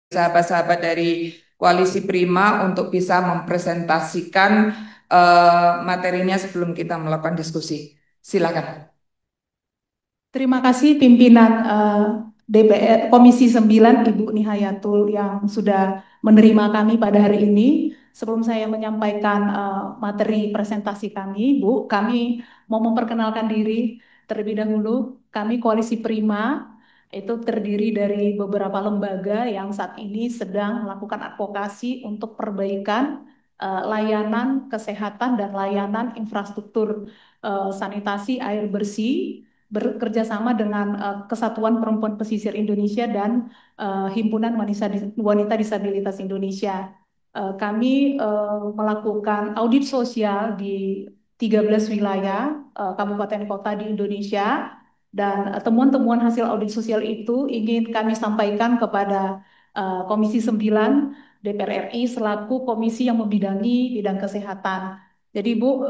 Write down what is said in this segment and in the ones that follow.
sahabat-sahabat dari Koalisi Prima untuk bisa mempresentasikan materinya sebelum kita melakukan diskusi. Silakan. Terima kasih pimpinan DPR Komisi 9 Ibu Nihayatul yang sudah menerima kami pada hari ini. Sebelum saya menyampaikan materi presentasi kami, Bu, kami mau memperkenalkan diri terlebih dahulu. Kami Koalisi Prima itu terdiri dari beberapa lembaga yang saat ini sedang melakukan advokasi untuk perbaikan layanan kesehatan dan layanan infrastruktur sanitasi air bersih bekerja sama dengan Kesatuan Perempuan Pesisir Indonesia dan Himpunan Wanita Disabilitas Indonesia. Kami melakukan audit sosial di 13 wilayah kabupaten kota di Indonesia dan temuan-temuan hasil audit sosial itu ingin kami sampaikan kepada Komisi 9 DPR RI selaku komisi yang membidangi bidang kesehatan. Jadi Bu,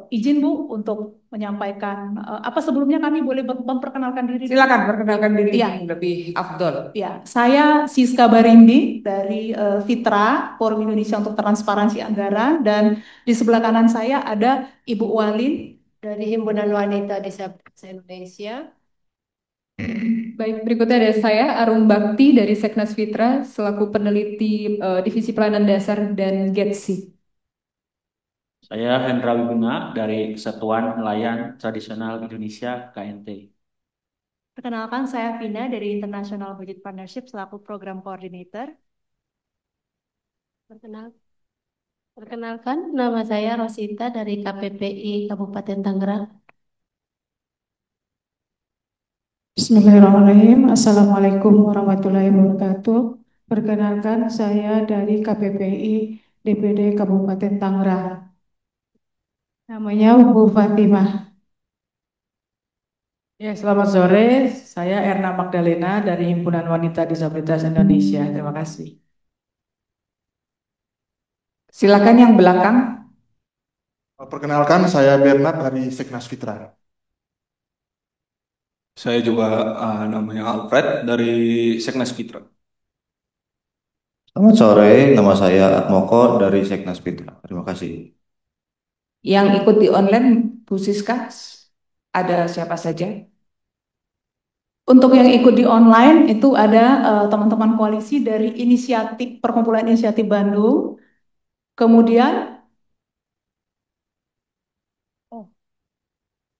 izin Bu untuk menyampaikan apa sebelumnya kami boleh memperkenalkan diri dulu? Silakan perkenalkan diri Iya, yang lebih afdol. ya. Saya Siska Barindi dari Fitra, Forum Indonesia untuk Transparansi Anggaran dan di sebelah kanan saya ada Ibu Walin dari Himpunan Wanita Disabilitas Indonesia. Baik, berikutnya ada saya Arum Bakti dari Seknas Fitra selaku peneliti Divisi Pelayanan Dasar dan GETSI. Saya Hendra Wiguna dari Kesatuan Nelayan Tradisional Indonesia KNT. Perkenalkan, saya Vina dari International Budget Partnership selaku Program Coordinator. Perkenalkan, nama saya Rosita dari KPPI Kabupaten Tangerang. Bismillahirrahmanirrahim. Assalamualaikum warahmatullahi wabarakatuh. Perkenalkan saya dari KPPI DPD Kabupaten Tangerang. Namanya Bu Fatimah. Ya, selamat sore. Saya Erna Magdalena dari Himpunan Wanita Disabilitas Indonesia. Terima kasih. Silakan yang belakang. Perkenalkan, saya Bernard dari Seknas Fitra. Saya juga namanya Alfred dari Seknas Fitra. Selamat sore, nama saya Atmoko dari Seknas Fitra. Terima kasih. Yang ikut di online, Bu Siska, ada siapa saja? Untuk yang ikut di online itu ada teman-teman koalisi dari inisiatif Perkumpulan Inisiatif Bandung. Kemudian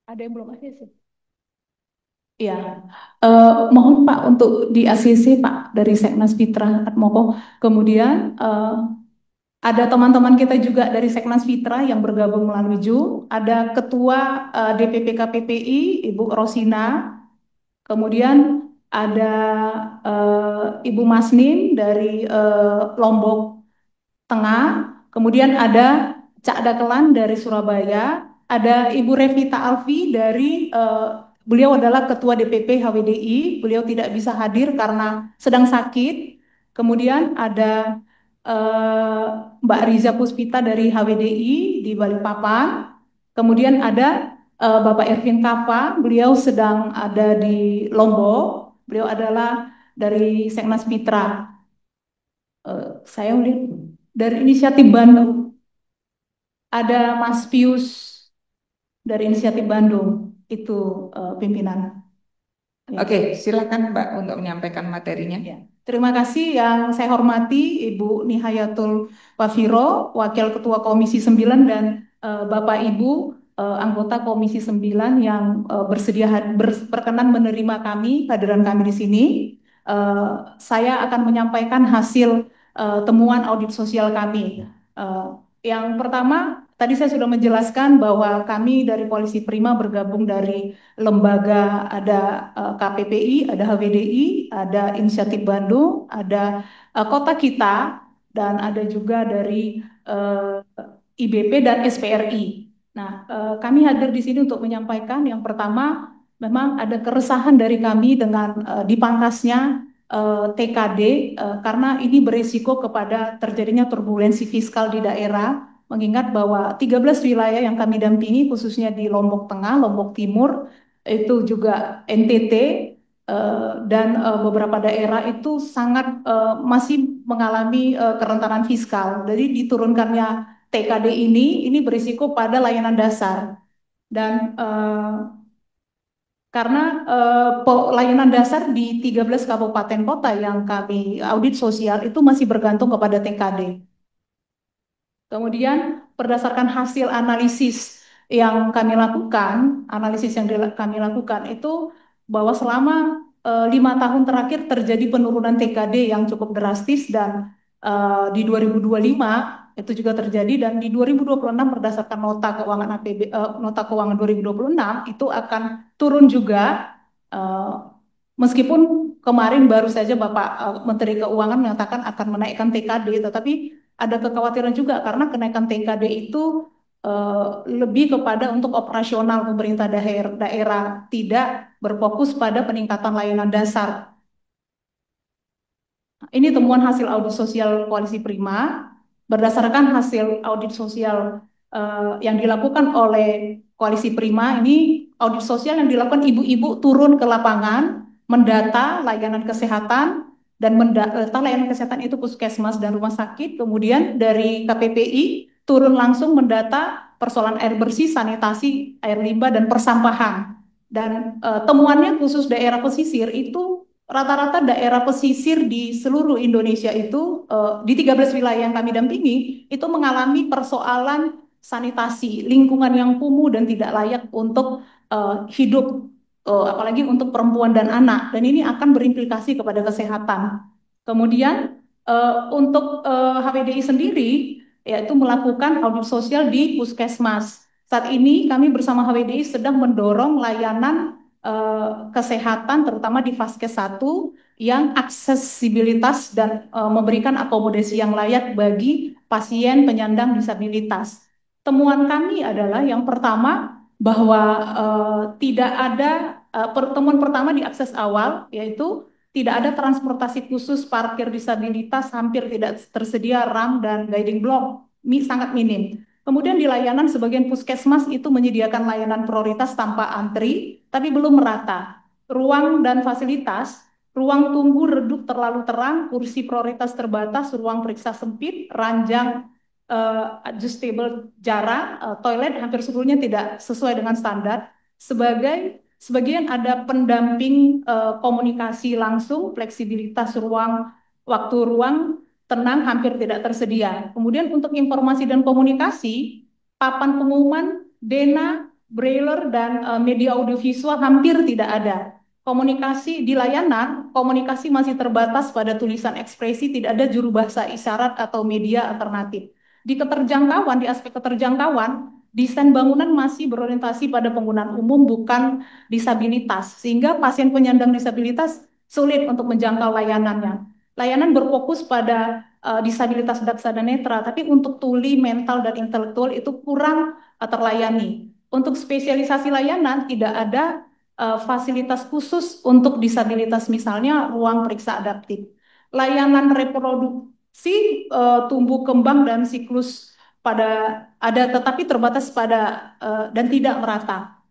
ada yang belum ACC. Ya, mohon Pak untuk di ACC Pak dari Seknas Fitra Atmoko. Kemudian ada teman-teman kita juga dari Seknas Fitra yang bergabung melalui Zoom. Ada Ketua DPP KPPI Ibu Rosina. Kemudian ada Ibu Masnin dari Lombok Tengah. Kemudian ada Cak Dakelan dari Surabaya. Ada Ibu Revita Alfi dari beliau adalah Ketua DPP HWDI. Beliau tidak bisa hadir karena sedang sakit. Kemudian ada Mbak Riza Puspita dari HWDI di Balikpapan. Kemudian ada Bapak Ervin Kava, beliau sedang ada di Lombok. Beliau adalah dari Seknas Mitra. Saya lihat dari Inisiatif Bandung ada Mas Pius dari Inisiatif Bandung, itu pimpinan. Oke, silakan Mbak untuk menyampaikan materinya. Ya. Terima kasih yang saya hormati Ibu Nihayatul Wafiro, Wakil Ketua Komisi 9 dan Bapak Ibu anggota Komisi 9 yang berkenan menerima kehadiran kami di sini. Saya akan menyampaikan hasil temuan audit sosial kami. Yang pertama, tadi saya sudah menjelaskan bahwa kami dari Koalisi Prima bergabung dari lembaga, ada KPPI, ada HWDI, ada Inisiatif Bandung, ada Kota Kita, dan ada juga dari IBP dan SPRI. Nah, kami hadir di sini untuk menyampaikan yang pertama, memang ada keresahan dari kami dengan dipangkasnya TKD karena ini berisiko kepada terjadinya turbulensi fiskal di daerah, mengingat bahwa 13 wilayah yang kami dampingi khususnya di Lombok Tengah, Lombok Timur, itu juga NTT, dan beberapa daerah itu sangat masih mengalami kerentanan fiskal. Jadi diturunkannya TKD ini berisiko pada layanan dasar dan karena layanan dasar di 13 kabupaten kota yang kami audit sosial itu masih bergantung kepada TKD. Kemudian berdasarkan hasil analisis yang kami lakukan, kami lakukan itu bahwa selama 5 tahun terakhir terjadi penurunan TKD yang cukup drastis dan di 2025 itu juga terjadi dan di 2026 berdasarkan nota keuangan nota keuangan 2026 itu akan turun juga meskipun kemarin baru saja Bapak Menteri Keuangan menyatakan akan menaikkan TKD, tetapi ada kekhawatiran juga karena kenaikan TKD itu lebih kepada untuk operasional pemerintah daerah, tidak berfokus pada peningkatan layanan dasar. Ini temuan hasil audit sosial Koalisi Prima. Berdasarkan hasil audit sosial yang dilakukan oleh Koalisi Prima, ini audit sosial yang dilakukan ibu-ibu turun ke lapangan, mendata layanan kesehatan, dan mendata layanan kesehatan itu puskesmas dan rumah sakit. Kemudian dari KPPI turun langsung mendata persoalan air bersih, sanitasi, air limbah, dan persampahan. Dan temuannya khusus daerah pesisir itu rata-rata daerah pesisir di seluruh Indonesia itu di 13 wilayah yang kami dampingi itu mengalami persoalan sanitasi, lingkungan yang kumuh dan tidak layak untuk hidup, apalagi untuk perempuan dan anak, dan ini akan berimplikasi kepada kesehatan. Kemudian untuk HPDI sendiri yaitu melakukan audit sosial di puskesmas. Saat ini kami bersama HPDI sedang mendorong layanan kesehatan terutama di Vaskes 1 yang aksesibilitas dan memberikan akomodasi yang layak bagi pasien penyandang disabilitas. Temuan kami adalah yang pertama bahwa tidak ada pertemuan pertama di akses awal yaitu tidak ada transportasi khusus parkir disabilitas, hampir tidak tersedia ramp dan guiding block, sangat minim. Kemudian di layanan sebagian puskesmas itu menyediakan layanan prioritas tanpa antri, tapi belum merata. Ruang dan fasilitas, ruang tunggu redup terlalu terang, kursi prioritas terbatas, ruang periksa sempit, ranjang adjustable jarak, toilet hampir seluruhnya tidak sesuai dengan standar. Sebagian ada pendamping komunikasi langsung, fleksibilitas ruang, waktu ruang, tenang hampir tidak tersedia. Kemudian untuk informasi dan komunikasi, papan pengumuman, Dena, brailler, dan media audiovisual hampir tidak ada. Komunikasi di layanan, komunikasi masih terbatas pada tulisan ekspresi, tidak ada juru bahasa isyarat atau media alternatif. Di keterjangkauan, di aspek keterjangkauan, desain bangunan masih berorientasi pada penggunaan umum bukan disabilitas, sehingga pasien penyandang disabilitas sulit untuk menjangkau layanannya. Layanan berfokus pada disabilitas daksa-netra, tapi untuk tuli, mental, dan intelektual itu kurang terlayani. Untuk spesialisasi layanan tidak ada fasilitas khusus untuk disabilitas, misalnya ruang periksa adaptif. Layanan reproduksi, tumbuh kembang, dan siklus ada tetapi terbatas pada dan tidak merata.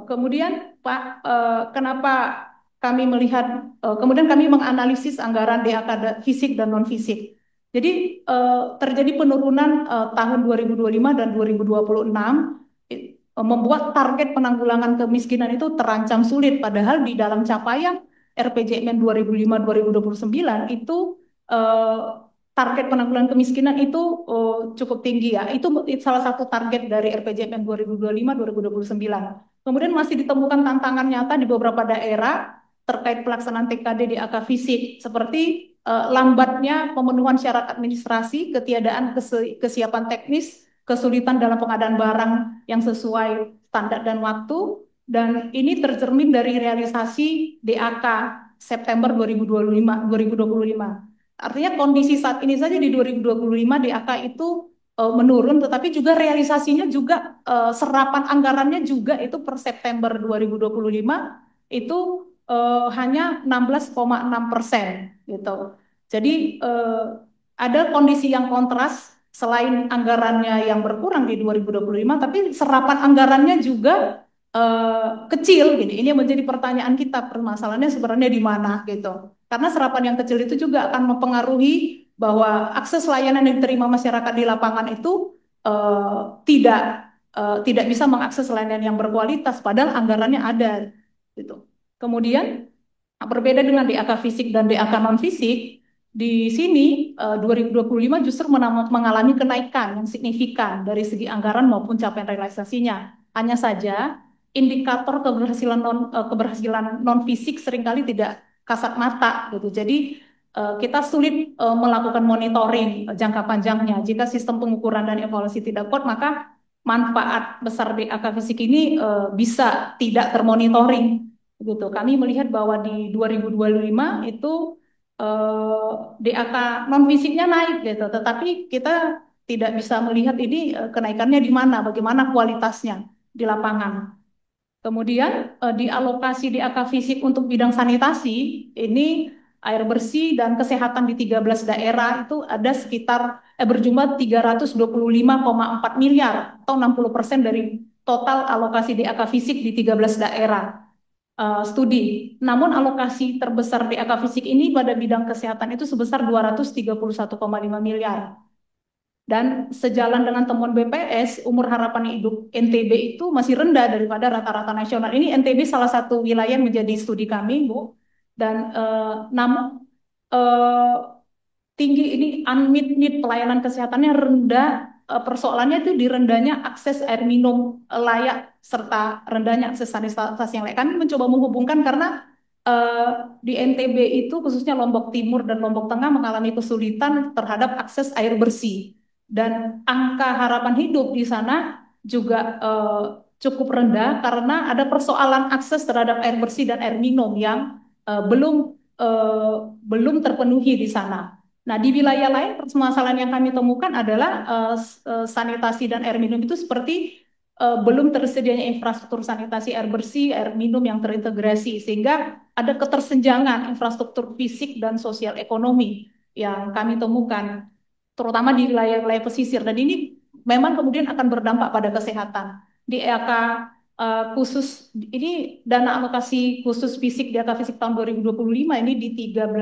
Kemudian Pak, kenapa kami melihat, kemudian kami menganalisis anggaran DAK fisik dan non fisik. Jadi terjadi penurunan tahun 2025 dan 2026 membuat target penanggulangan kemiskinan itu terancam sulit, padahal di dalam capaian RPJMN 2005-2029 itu target penanggulangan kemiskinan itu cukup tinggi ya. Itu salah satu target dari RPJMN 2025-2029. Kemudian masih ditemukan tantangan nyata di beberapa daerah terkait pelaksanaan TKD di angka fisik, seperti lambatnya pemenuhan syarat administrasi, ketiadaan kesiapan teknis, kesulitan dalam pengadaan barang yang sesuai standar dan waktu, dan ini tercermin dari realisasi DAK September 2025. Artinya kondisi saat ini saja di 2025 DAK itu menurun, tetapi juga realisasinya juga serapan anggarannya juga itu per September 2025 itu hanya 16,6% gitu. Jadi ada kondisi yang kontras, selain anggarannya yang berkurang di 2025, tapi serapan anggarannya juga kecil gini. Ini yang menjadi pertanyaan kita, permasalahannya sebenarnya di mana gitu. Karena serapan yang kecil itu juga akan mempengaruhi bahwa akses layanan yang diterima masyarakat di lapangan itu tidak bisa mengakses layanan yang berkualitas padahal anggarannya ada gitu. Kemudian berbeda dengan DAK fisik dan DAK non fisik, di sini 2025 justru mengalami kenaikan yang signifikan dari segi anggaran maupun capaian realisasinya. Hanya saja indikator keberhasilan non fisik seringkali tidak kasat mata gitu. Jadi kita sulit melakukan monitoring jangka panjangnya. Jika sistem pengukuran dan evaluasi tidak kuat, maka manfaat besar DAK fisik ini bisa tidak termonitoring gitu. Kami melihat bahwa di 2025 itu DAK non fisiknya naik gitu, tetapi kita tidak bisa melihat ini kenaikannya di mana, bagaimana kualitasnya di lapangan. Kemudian di alokasi DAK fisik untuk bidang sanitasi ini air bersih dan kesehatan di 13 daerah itu ada sekitar berjumlah 325,4 miliar atau 60% dari total alokasi DAK fisik di 13 daerah studi. Namun alokasi terbesar DAK fisik ini pada bidang kesehatan itu sebesar 231,5 miliar. Dan sejalan dengan temuan BPS, umur harapan hidup NTB itu masih rendah daripada rata-rata nasional. Ini NTB salah satu wilayah yang menjadi studi kami, Bu. Dan namun tinggi ini unmet need pelayanan kesehatannya rendah. Persoalannya itu di rendahnya akses air minum layak serta rendahnya akses sanitasi yang layak. Kami mencoba menghubungkan karena di NTB itu khususnya Lombok Timur dan Lombok Tengah mengalami kesulitan terhadap akses air bersih. Dan angka harapan hidup di sana juga cukup rendah karena ada persoalan akses terhadap air bersih dan air minum yang belum terpenuhi di sana. Nah, di wilayah lain permasalahan yang kami temukan adalah sanitasi dan air minum itu seperti belum tersedianya infrastruktur sanitasi air bersih, air minum yang terintegrasi sehingga ada ketersenjangan infrastruktur fisik dan sosial ekonomi yang kami temukan terutama di wilayah-wilayah pesisir, dan ini memang kemudian akan berdampak pada kesehatan. Di EAK khusus, ini dana alokasi khusus fisik di EAK fisik tahun 2025 ini di 13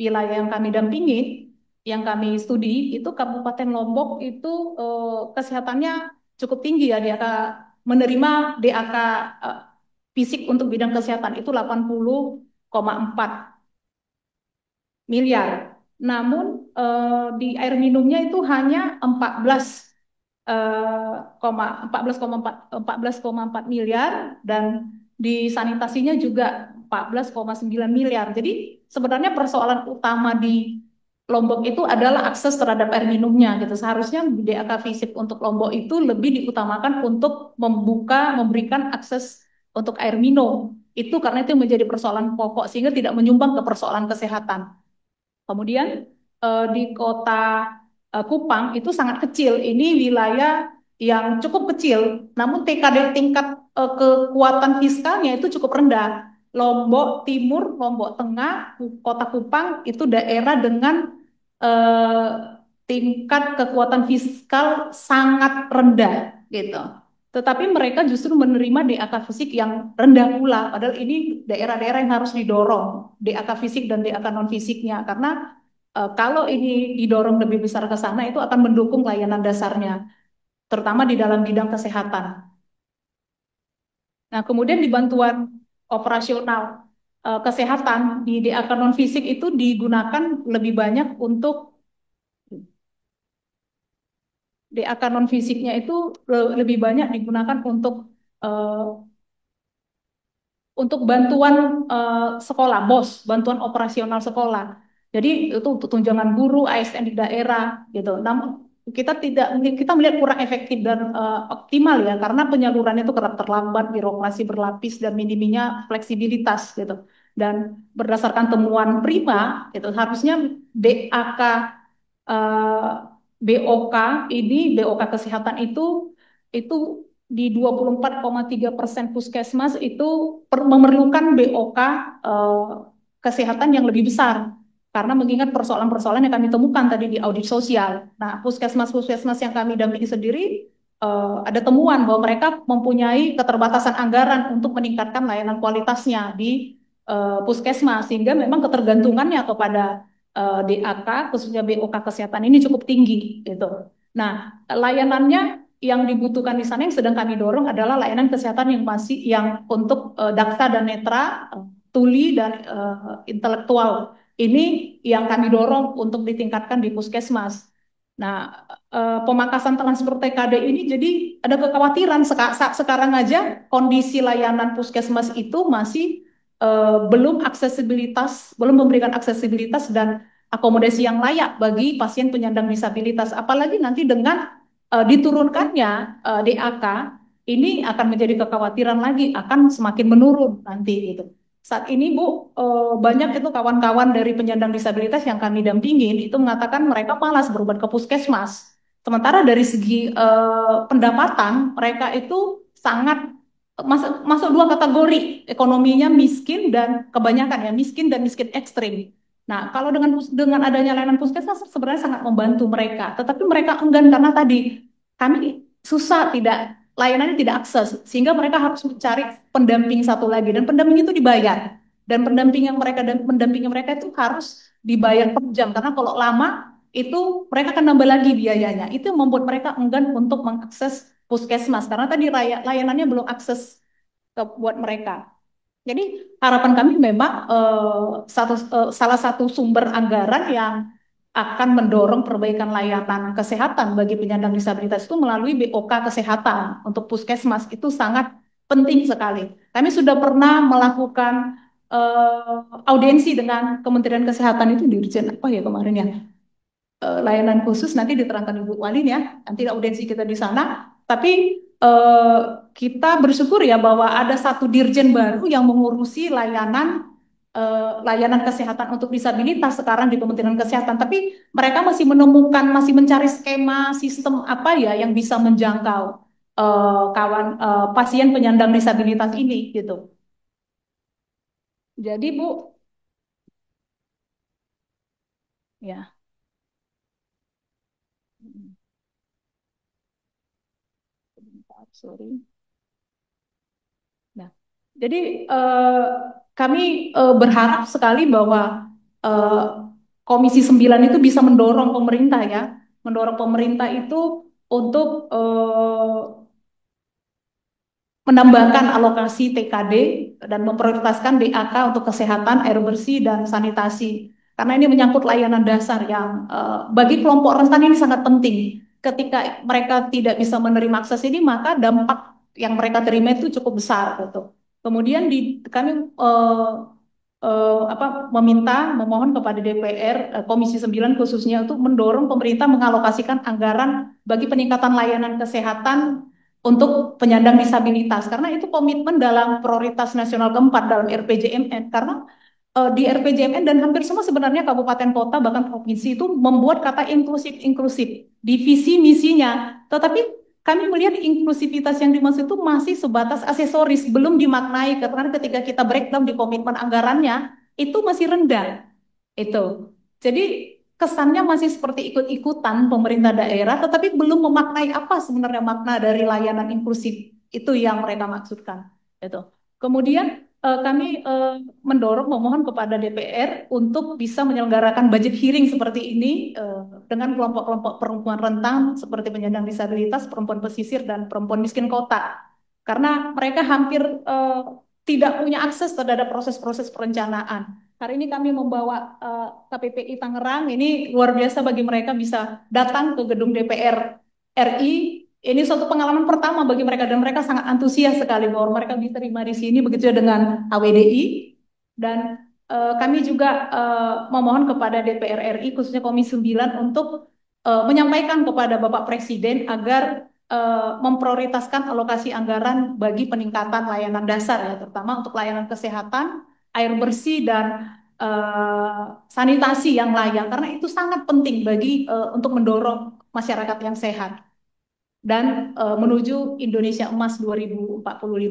wilayah yang kami dampingi, yang kami studi, itu Kabupaten Lombok itu kesehatannya cukup tinggi ya, DAK menerima DAK fisik untuk bidang kesehatan itu 80,4 miliar. Namun di air minumnya itu hanya 14,4 miliar dan di sanitasinya juga 14,9 miliar. Jadi sebenarnya persoalan utama di Lombok itu adalah akses terhadap air minumnya gitu. Seharusnya DAK fisik untuk Lombok itu lebih diutamakan untuk memberikan akses untuk air minum. Itu karena itu menjadi persoalan pokok sehingga tidak menyumbang ke persoalan kesehatan. Kemudian di kota Kupang itu sangat kecil. Ini wilayah yang cukup kecil, namun tingkat kekuatan fiskalnya itu cukup rendah. Lombok Timur, Lombok Tengah, kota Kupang itu daerah dengan tingkat kekuatan fiskal sangat rendah gitu. Tetapi mereka justru menerima DAK fisik yang rendah pula. Padahal ini daerah-daerah yang harus didorong DAK fisik dan DAK non fisiknya karena kalau ini didorong lebih besar ke sana itu akan mendukung layanan dasarnya, terutama di dalam bidang kesehatan. Nah, kemudian di bantuan operasional kesehatan di DAK non fisik itu digunakan lebih banyak untuk DAK non fisiknya itu lebih banyak digunakan untuk bantuan sekolah, BOS, bantuan operasional sekolah. Jadi itu untuk tunjangan guru, ASN di daerah gitu. Namun kita melihat kurang efektif dan optimal ya karena penyalurannya itu kerap terlambat, birokrasi berlapis dan minimnya fleksibilitas gitu. Dan berdasarkan temuan Prima itu harusnya DAK BOK ini BOK kesehatan itu di 24,3% puskesmas itu memerlukan BOK kesehatan yang lebih besar karena mengingat persoalan-persoalan yang kami temukan tadi di audit sosial. Nah, puskesmas yang kami dampingi sendiri ada temuan bahwa mereka mempunyai keterbatasan anggaran untuk meningkatkan layanan kualitasnya di puskesmas, sehingga memang ketergantungannya kepada DAK khususnya BOK kesehatan ini cukup tinggi gitu. Nah, layanannya yang dibutuhkan di sana yang sedang kami dorong adalah layanan kesehatan yang untuk daksa dan netra, tuli dan intelektual. Ini yang kami dorong untuk ditingkatkan di puskesmas. Nah, pemangkasan transfer TKD ini jadi ada kekhawatiran sekarang aja kondisi layanan puskesmas itu masih belum memberikan aksesibilitas dan akomodasi yang layak bagi pasien penyandang disabilitas. Apalagi nanti dengan diturunkannya DAK, ini akan menjadi kekhawatiran lagi akan semakin menurun nanti gitu. Saat ini Bu, banyak itu kawan-kawan dari penyandang disabilitas yang kami dampingin itu mengatakan mereka malas berobat ke puskesmas. Sementara dari segi pendapatan mereka itu sangat masuk dua kategori, ekonominya miskin dan kebanyakan ya miskin dan miskin ekstrim. Nah, kalau dengan adanya layanan puskesmas sebenarnya sangat membantu mereka, tetapi mereka enggan karena tadi kami susah layanannya tidak akses, sehingga mereka harus mencari pendamping satu lagi dan pendamping itu dibayar. Dan pendamping mereka itu harus dibayar per jam karena kalau lama itu mereka akan nambah lagi biayanya. Itu yang membuat mereka enggan untuk mengakses puskesmas karena tadi layanannya belum akses buat mereka. Jadi harapan kami memang salah satu sumber anggaran yang akan mendorong perbaikan layanan kesehatan bagi penyandang disabilitas itu melalui BOK kesehatan untuk puskesmas itu sangat penting sekali. Kami sudah pernah melakukan audiensi dengan Kementerian Kesehatan itu Dirjen apa ya kemarin ya, layanan khusus nanti diterangkan Ibu Walin ya, nanti audiensi kita di sana. Tapi kita bersyukur ya bahwa ada satu dirjen baru yang mengurusi layanan kesehatan untuk disabilitas sekarang di Kementerian Kesehatan. Tapi mereka masih mencari skema sistem apa ya yang bisa menjangkau pasien penyandang disabilitas ini gitu. Jadi Bu, ya. Sorry. Nah, jadi kami berharap sekali bahwa Komisi 9 itu bisa mendorong pemerintah ya, mendorong pemerintah itu untuk menambahkan alokasi TKD dan memprioritaskan DAK untuk kesehatan, air bersih, dan sanitasi. Karena ini menyangkut layanan dasar yang bagi kelompok rentan ini sangat penting. Ketika mereka tidak bisa menerima akses ini, maka dampak yang mereka terima itu cukup besar gitu. Kemudian kami memohon kepada DPR Komisi 9 khususnya untuk mendorong pemerintah mengalokasikan anggaran bagi peningkatan layanan kesehatan untuk penyandang disabilitas karena itu komitmen dalam prioritas nasional keempat dalam RPJMN karena di RPJMN dan hampir semua sebenarnya kabupaten kota bahkan provinsi itu membuat kata inklusif di visi misinya, tetapi kami melihat inklusivitas yang dimaksud itu masih sebatas aksesoris, belum dimaknai karena ketika kita breakdown di komitmen anggarannya itu masih rendah. Itu. Jadi kesannya masih seperti ikut-ikutan pemerintah daerah, tetapi belum memaknai apa sebenarnya makna dari layanan inklusif itu yang mereka maksudkan. Itu. Kemudian kami memohon kepada DPR untuk bisa menyelenggarakan budget hearing seperti ini dengan kelompok-kelompok perempuan rentan seperti penyandang disabilitas, perempuan pesisir, dan perempuan miskin kota. Karena mereka hampir tidak punya akses terhadap proses-proses perencanaan. Hari ini kami membawa KPPI Tangerang, ini luar biasa bagi mereka bisa datang ke gedung DPR RI. Ini suatu pengalaman pertama bagi mereka dan mereka sangat antusias sekali bahwa mereka diterima di sini, begitu juga dengan HWDI. Dan kami juga memohon kepada DPR RI khususnya Komisi 9 untuk menyampaikan kepada Bapak Presiden agar memprioritaskan alokasi anggaran bagi peningkatan layanan dasar ya, terutama untuk layanan kesehatan, air bersih, dan sanitasi yang layak karena itu sangat penting bagi untuk mendorong masyarakat yang sehat dan menuju Indonesia Emas 2045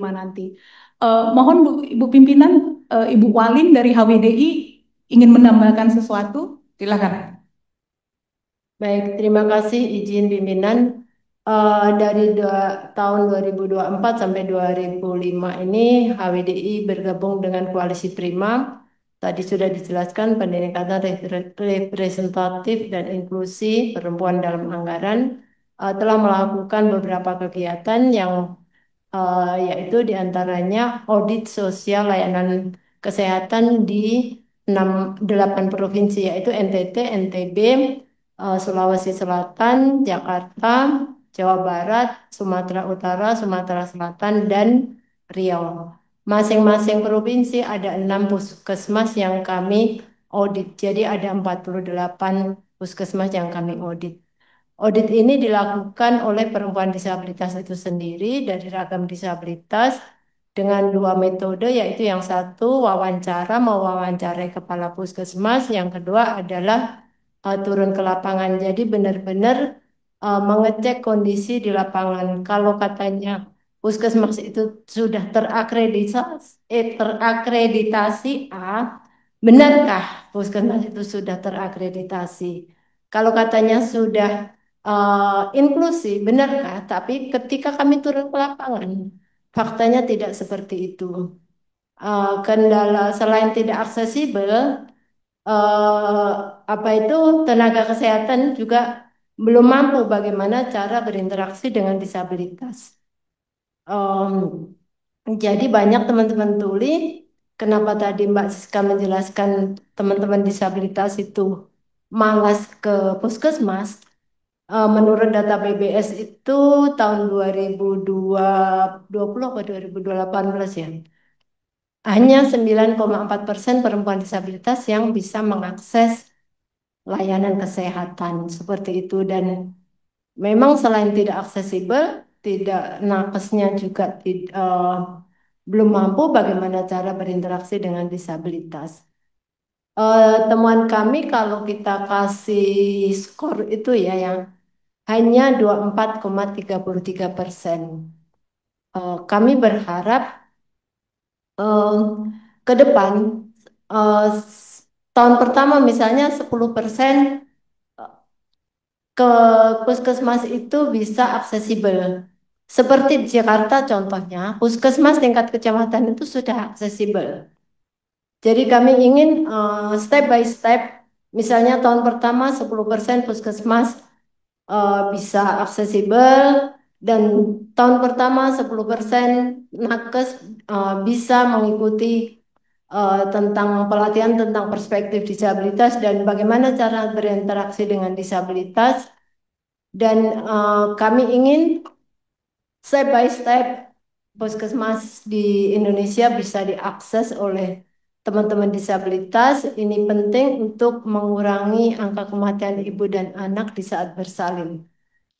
nanti. Mohon Ibu Pimpinan, Ibu Walin dari HWDI ingin menambahkan sesuatu? Silakan. Baik, terima kasih izin pimpinan. Dari tahun 2024 sampai 2005 ini HWDI bergabung dengan Koalisi Prima. Tadi sudah dijelaskan pendidikan representatif dan inklusi perempuan dalam anggaran telah melakukan beberapa kegiatan yang yaitu diantaranya audit sosial layanan kesehatan di 8 provinsi yaitu NTT, NTB, Sulawesi Selatan, Jakarta, Jawa Barat, Sumatera Utara, Sumatera Selatan, dan Riau. Masing-masing provinsi ada 6 puskesmas yang kami audit. Jadi ada 48 puskesmas yang kami audit. Audit ini dilakukan oleh perempuan disabilitas itu sendiri dari ragam disabilitas dengan 2 metode, yaitu yang satu wawancara, mewawancarai kepala puskesmas, yang kedua adalah turun ke lapangan. Jadi benar-benar mengecek kondisi di lapangan. Kalau katanya puskesmas itu sudah terakreditasi A, benarkah puskesmas itu sudah terakreditasi? Kalau katanya sudah inklusi, benarkah? Tapi ketika kami turun ke lapangan, faktanya tidak seperti itu. Kendala selain tidak aksesibel, apa itu tenaga kesehatan juga belum mampu bagaimana cara berinteraksi dengan disabilitas. Jadi banyak teman-teman tuli, kenapa tadi Mbak Siska menjelaskan teman-teman disabilitas itu malas ke puskesmas. Menurut data BBS itu tahun 2020 atau 2018 ya, hanya 9,4% perempuan disabilitas yang bisa mengakses layanan kesehatan seperti itu. Dan memang selain tidak aksesibel, tidak nakesnya juga belum mampu bagaimana cara berinteraksi dengan disabilitas. Temuan kami kalau kita kasih skor itu ya yang hanya 24,33%. Kami berharap ke depan tahun pertama misalnya 10% ke puskesmas itu bisa aksesibel. Seperti di Jakarta contohnya, puskesmas tingkat kecamatan itu sudah aksesibel. Jadi kami ingin step by step, misalnya tahun pertama 10% puskesmas bisa aksesibel, dan tahun pertama 10% nakes bisa mengikuti tentang pelatihan tentang perspektif disabilitas dan bagaimana cara berinteraksi dengan disabilitas. Dan kami ingin step by step puskesmas di Indonesia bisa diakses oleh teman-teman disabilitas. Ini penting untuk mengurangi angka kematian ibu dan anak di saat bersalin.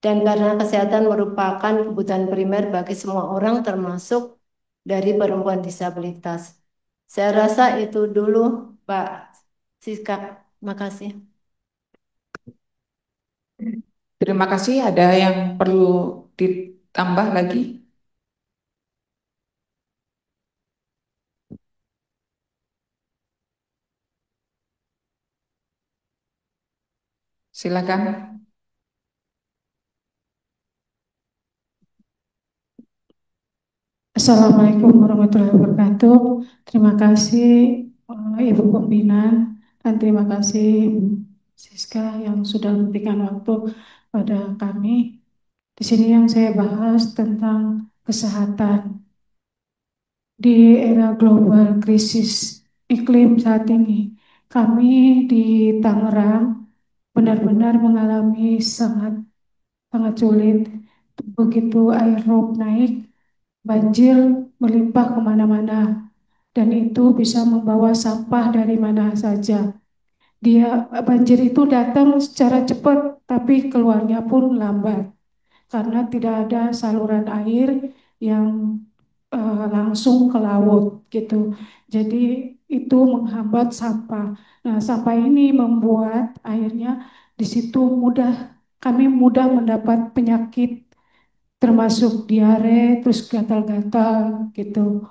Dan karena kesehatan merupakan kebutuhan primer bagi semua orang termasuk dari perempuan disabilitas. Saya rasa itu dulu Pak Siska. Makasih. Terima kasih. Ada yang perlu ditambah lagi? Silakan. Assalamualaikum warahmatullahi wabarakatuh. Terima kasih Ibu pimpinan dan terima kasih Ibu Siska yang sudah memberikan waktu pada kami. Di sini yang saya bahas tentang kesehatan. Di era global krisis iklim saat ini, kami di Tangerang benar-benar mengalami sangat sulit. Begitu air rob naik, banjir melimpah kemana-mana, dan itu bisa membawa sampah dari mana saja. Banjir itu datang secara cepat, tapi keluarnya pun lambat karena tidak ada saluran air yang langsung ke laut gitu. Jadi itu menghambat sampah. Nah, sampah ini membuat akhirnya di situ kami mudah mendapat penyakit termasuk diare, terus gatal-gatal gitu.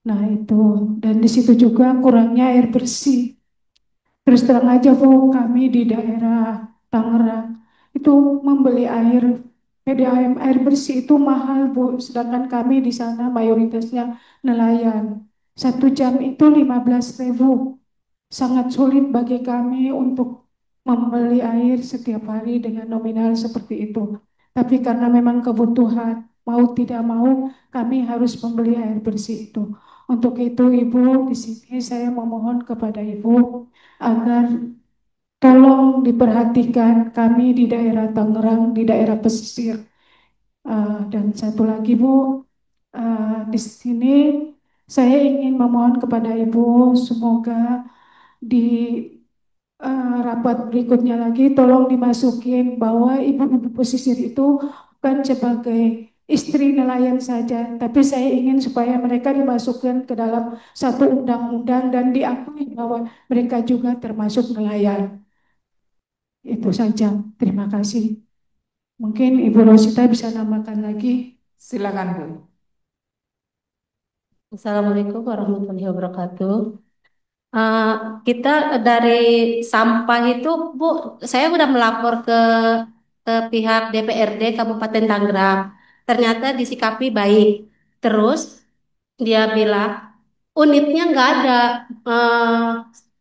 Nah itu, dan di situ juga kurangnya air bersih. Terus terang aja Bu, kami di daerah Tangerang itu membeli air PDAM air bersih itu mahal, Bu, sedangkan kami di sana mayoritasnya nelayan. 1 jam itu 15.000. Sangat sulit bagi kami untuk membeli air setiap hari dengan nominal seperti itu. Tapi karena memang kebutuhan, mau tidak mau kami harus membeli air bersih itu. Untuk itu Ibu, di sini saya memohon kepada Ibu agar tolong diperhatikan kami di daerah Tangerang, di daerah pesisir. Dan satu lagi Bu, di sini saya ingin memohon kepada Ibu semoga di rapat berikutnya lagi tolong dimasukin bahwa ibu-ibu pesisir itu bukan sebagai istri nelayan saja, tapi saya ingin supaya mereka dimasukkan ke dalam satu undang-undang dan diakui bahwa mereka juga termasuk nelayan. Itu saja. Terima kasih. Mungkin Ibu Rosita bisa nambahkan lagi. Silakan Bu. Assalamualaikum warahmatullahi wabarakatuh. Eh, kita dari sampah itu, Bu, saya udah melapor ke pihak DPRD Kabupaten Tangerang. Ternyata disikapi baik. Terus dia bilang unitnya nggak ada.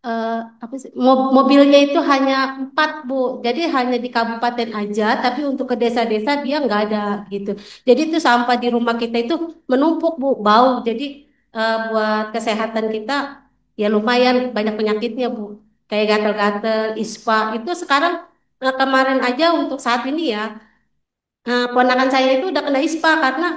eh apa sih? Mobilnya itu hanya 4, Bu. Jadi hanya di kabupaten aja, tapi untuk ke desa-desa dia nggak ada gitu. Jadi itu sampah di rumah kita itu menumpuk, Bu, bau. Jadi buat kesehatan kita ya lumayan banyak penyakitnya, Bu. Kayak gatal-gatal, ispa. Itu sekarang kemarin aja untuk saat ini ya. Ponakan saya itu udah kena ISPA karena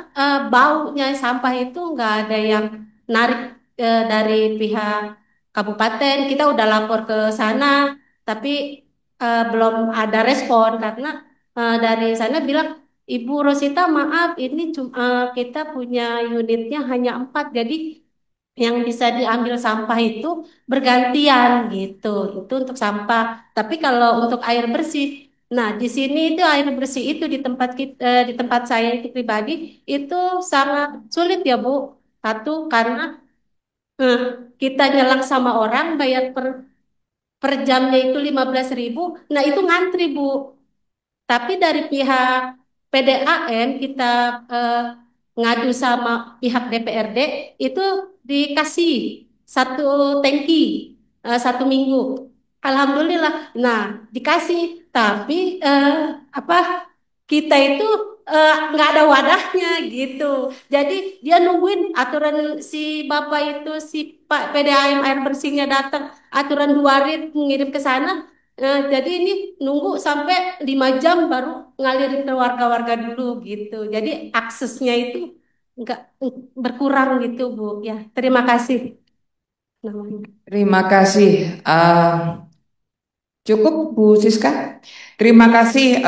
baunya sampah itu nggak ada yang narik dari pihak kabupaten. Kita udah lapor ke sana, tapi belum ada respon karena dari sana bilang, Ibu Rosita, maaf, ini kita punya unitnya hanya 4, jadi yang bisa diambil sampah itu bergantian gitu. Itu untuk sampah. Tapi kalau untuk air bersih, nah di sini itu air bersih itu di tempat kita, di tempat saya itu pribadi itu sangat sulit ya Bu. Satu karena eh, kita nyelang sama orang bayar per jamnya itu 15.000. Nah itu ngantri Bu. Tapi dari pihak PDAM kita eh, ngadu sama pihak DPRD itu dikasih 1 tangki 1 minggu. Alhamdulillah. Nah dikasih, tapi apa kita itu nggak ada wadahnya gitu. Jadi dia nungguin aturan si bapak itu si Pak PDAM air bersihnya datang aturan 2 hari ngirim ke sana. Jadi ini nunggu sampai 5 jam baru ngalirin ke warga-warga dulu gitu. Jadi aksesnya itu nggak berkurang gitu Bu. Ya, terima kasih. Namanya. Terima kasih. Cukup Bu Siska. Terima kasih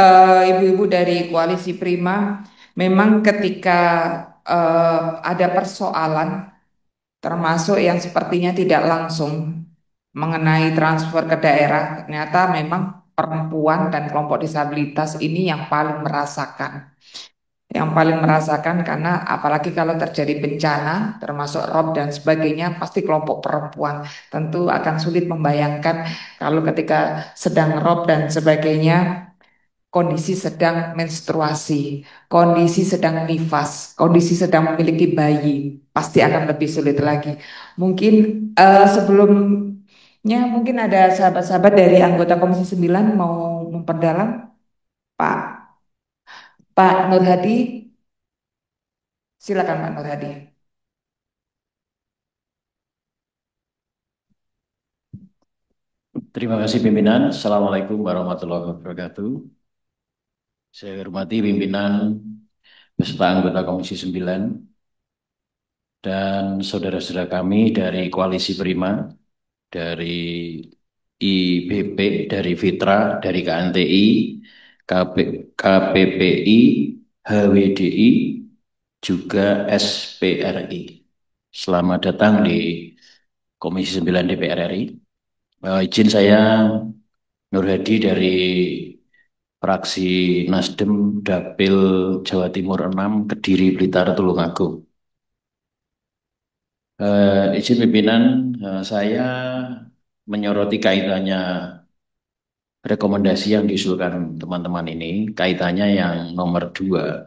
ibu-ibu dari Koalisi Prima. Memang ketika ada persoalan termasuk yang sepertinya tidak langsung mengenai transfer ke daerah, ternyata memang perempuan dan kelompok disabilitas ini yang paling merasakan. Yang paling merasakan karena apalagi kalau terjadi bencana termasuk rob dan sebagainya pasti kelompok perempuan tentu akan sulit membayangkan kalau ketika sedang rob dan sebagainya, kondisi sedang menstruasi, kondisi sedang nifas, kondisi sedang memiliki bayi, pasti akan lebih sulit lagi. Mungkin sebelumnya mungkin ada sahabat-sahabat dari anggota Komisi 9 mau memperdalam. Pak Pak Nur Hadi, silakan Pak Nur Hadi. Terima kasih pimpinan. Assalamualaikum warahmatullahi wabarakatuh. Saya hormati pimpinan beserta anggota Komisi 9 dan saudara-saudara kami dari Koalisi Prima, dari IBP, dari Fitra, dari KNTI, KPPI, HWDI, juga SPRI. Selamat datang di Komisi 9 DPR RI. Izin saya Nur Hadi dari fraksi Nasdem Dapil Jawa Timur 6 Kediri Blitar Tulungagung. Izin pimpinan, saya menyoroti kaitannya rekomendasi yang diusulkan teman-teman ini, kaitannya yang nomor 2,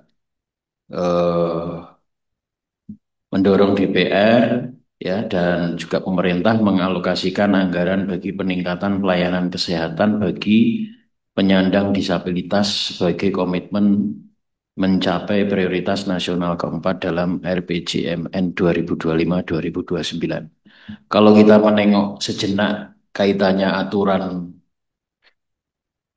eh, mendorong DPR ya dan juga pemerintah mengalokasikan anggaran bagi peningkatan pelayanan kesehatan bagi penyandang disabilitas sebagai komitmen mencapai prioritas nasional keempat dalam RPJMN 2025-2029. Kalau kita menengok sejenak kaitannya aturan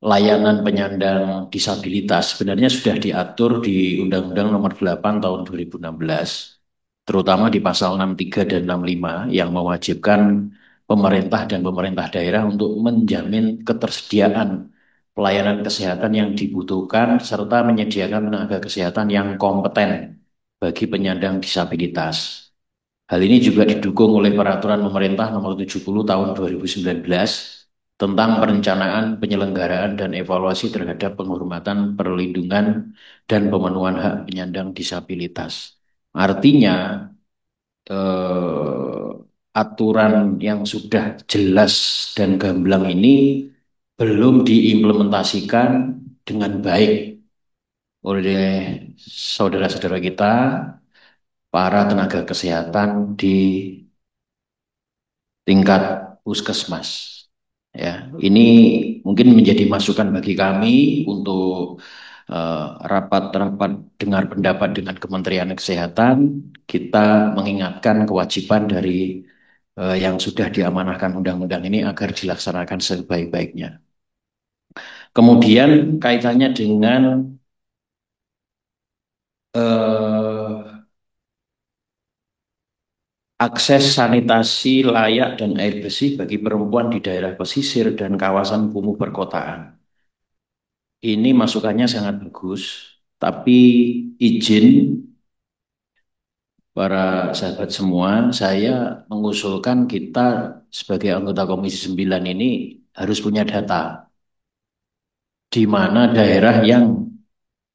layanan penyandang disabilitas sebenarnya sudah diatur di Undang-Undang Nomor 8 Tahun 2016, terutama di pasal 63 dan 65 yang mewajibkan pemerintah dan pemerintah daerah untuk menjamin ketersediaan pelayanan kesehatan yang dibutuhkan serta menyediakan tenaga kesehatan yang kompeten bagi penyandang disabilitas. Hal ini juga didukung oleh Peraturan Pemerintah Nomor 70 Tahun 2019 tentang perencanaan, penyelenggaraan, dan evaluasi terhadap penghormatan, perlindungan, dan pemenuhan hak penyandang disabilitas. Artinya, aturan yang sudah jelas dan gamblang ini belum diimplementasikan dengan baik oleh saudara-saudara kita, para tenaga kesehatan di tingkat puskesmas. Ya, ini mungkin menjadi masukan bagi kami untuk rapat-rapat dengar pendapat dengan Kementerian Kesehatan. Kita mengingatkan kewajiban dari yang sudah diamanahkan undang-undang ini agar dilaksanakan sebaik-baiknya. Kemudian kaitannya dengan akses sanitasi layak dan air bersih bagi perempuan di daerah pesisir dan kawasan kumuh perkotaan. Ini masukannya sangat bagus, tapi izin para sahabat semua, saya mengusulkan kita sebagai anggota Komisi 9 ini harus punya data di mana daerah yang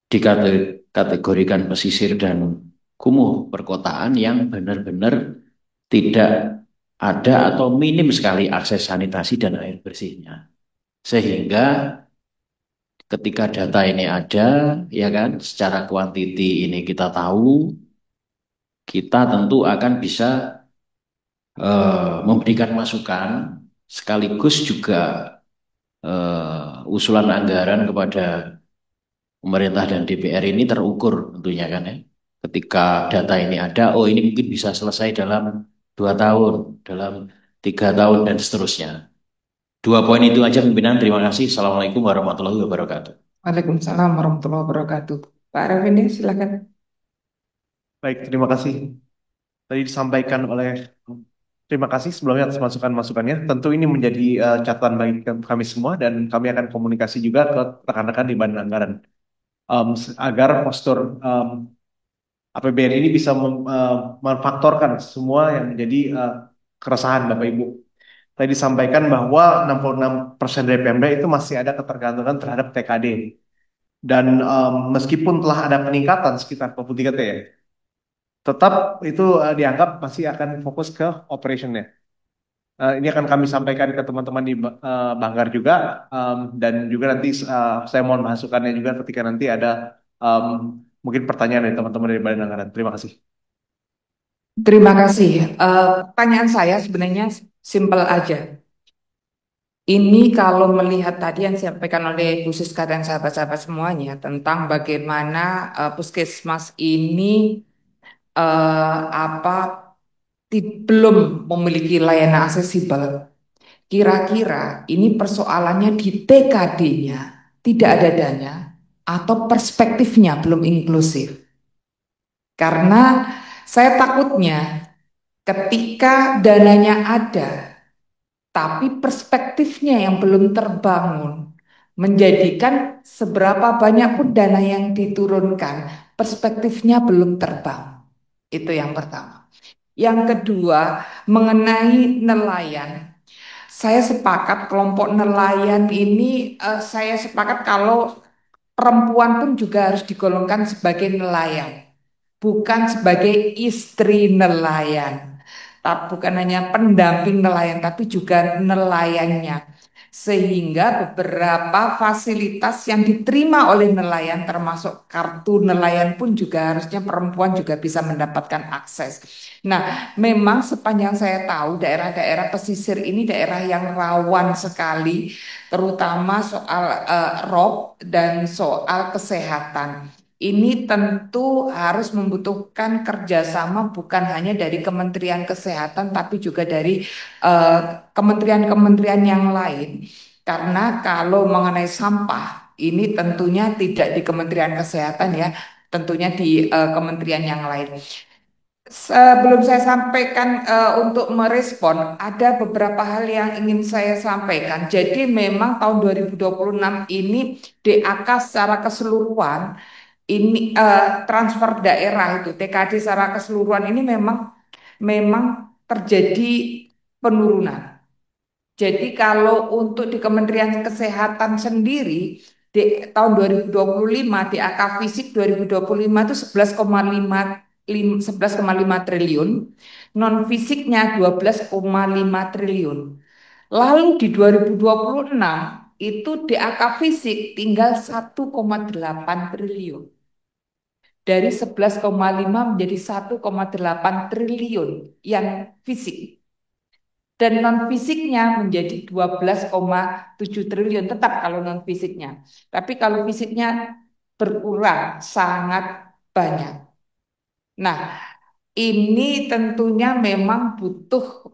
dikategorikan pesisir dan kumuh perkotaan yang benar-benar tidak ada atau minim sekali akses sanitasi dan air bersihnya. Sehingga ketika data ini ada, ya kan, secara kuantiti ini kita tahu, kita tentu akan bisa memberikan masukan, sekaligus juga usulan anggaran kepada pemerintah dan DPR ini terukur tentunya kan ya. Ketika data ini ada, oh ini mungkin bisa selesai dalam 2 tahun, dalam 3 tahun, dan seterusnya. 2 poin itu aja pimpinan, terima kasih. Assalamualaikum warahmatullahi wabarakatuh. Waalaikumsalam warahmatullahi wabarakatuh. Pak Arifin, silakan. Baik, terima kasih. Tadi disampaikan oleh, terima kasih sebelumnya atas masukan-masukannya. Tentu ini menjadi catatan bagi kami semua dan kami akan komunikasi juga ke rekan-rekan di Badan Anggaran agar postur APBN ini bisa memfaktorkan semua yang menjadi keresahan Bapak Ibu. Tadi disampaikan bahwa 66% dari Pemda itu masih ada ketergantungan terhadap TKD. Dan meskipun telah ada peningkatan sekitar 23 T ya, tetap itu dianggap masih akan fokus ke operationnya. Ini akan kami sampaikan ke teman-teman di Banggar juga, dan juga nanti saya mohon masukannya juga ketika nanti ada mungkin pertanyaan dari teman-teman dari Badan Anggaran. Terima kasih. Terima kasih. Pertanyaan saya sebenarnya simpel aja. Ini kalau melihat tadi yang disampaikan oleh Bu Siska dan sahabat-sahabat semuanya tentang bagaimana puskesmas ini belum memiliki layanan aksesibel. Kira-kira ini persoalannya di TKD-nya tidak ada dana atau perspektifnya belum inklusif. Karena saya takutnya ketika dananya ada, tapi perspektifnya yang belum terbangun, menjadikan seberapa banyak pun dana yang diturunkan, perspektifnya belum terbangun. Itu yang pertama. Yang kedua, mengenai nelayan. Saya sepakat kelompok nelayan ini, saya sepakat kalau perempuan pun juga harus digolongkan sebagai nelayan, bukan sebagai istri nelayan. Bukan hanya pendamping nelayan, tapi juga nelayannya. Sehingga beberapa fasilitas yang diterima oleh nelayan termasuk kartu nelayan pun juga harusnya perempuan juga bisa mendapatkan akses. Nah, memang sepanjang saya tahu daerah-daerah pesisir ini daerah yang rawan sekali, terutama soal rob dan soal kesehatan. Ini tentu harus membutuhkan kerjasama bukan hanya dari Kementerian Kesehatan, tapi juga dari kementerian-kementerian yang lain. Karena kalau mengenai sampah, ini tentunya tidak di Kementerian Kesehatan ya, tentunya di kementerian yang lain. Sebelum saya sampaikan untuk merespon, ada beberapa hal yang ingin saya sampaikan. Jadi memang tahun 2026 ini DAK secara keseluruhan ini transfer daerah itu TKD secara keseluruhan ini memang terjadi penurunan. Jadi kalau untuk di Kementerian Kesehatan sendiri di tahun 2025 DAK fisik 2025 itu 11,5 triliun, non fisiknya 12,5 triliun. Lalu di 2026 itu DAK fisik tinggal 1,8 triliun. Dari 11,5 menjadi 1,8 triliun yang fisik. Dan non fisiknya menjadi 12,7 triliun tetap kalau non fisiknya. Tapi kalau fisiknya berkurang sangat banyak. Nah, ini tentunya memang butuh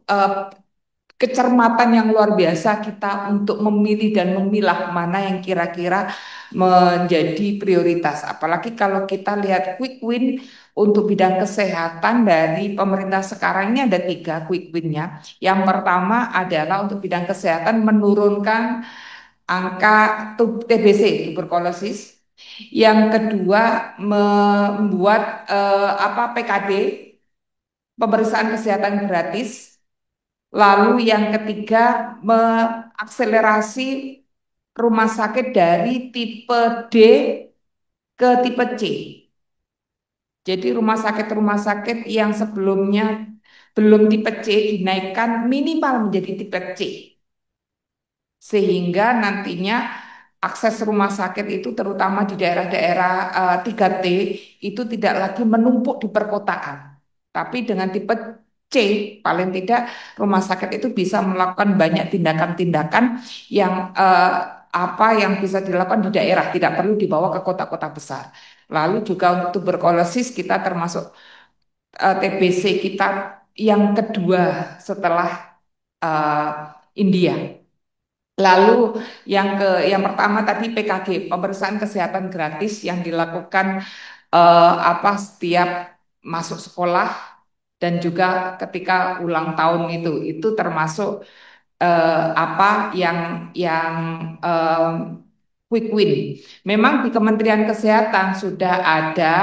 kecermatan yang luar biasa kita untuk memilih dan memilah mana yang kira-kira menjadi prioritas. Apalagi kalau kita lihat quick win untuk bidang kesehatan dari pemerintah sekarang ini ada 3 quick win-nya. Yang pertama adalah untuk bidang kesehatan menurunkan angka TBC, tuberkulosis. Yang kedua membuat PKD, pemeriksaan kesehatan gratis. Lalu yang ketiga mengakselerasi rumah sakit dari tipe D ke tipe C. Jadi rumah sakit yang sebelumnya belum tipe C dinaikkan minimal menjadi tipe C. Sehingga nantinya akses rumah sakit itu terutama di daerah-daerah 3T itu tidak lagi menumpuk di perkotaan. Tapi dengan tipe C paling tidak rumah sakit itu bisa melakukan banyak tindakan-tindakan yang yang bisa dilakukan di daerah, tidak perlu dibawa ke kota-kota besar. Lalu juga untuk tuberkulosis kita termasuk TBC kita yang kedua setelah India. Lalu yang pertama tadi PKG, pemeriksaan kesehatan gratis yang dilakukan setiap masuk sekolah dan juga ketika ulang tahun itu termasuk yang quick win. Memang di Kementerian Kesehatan sudah ada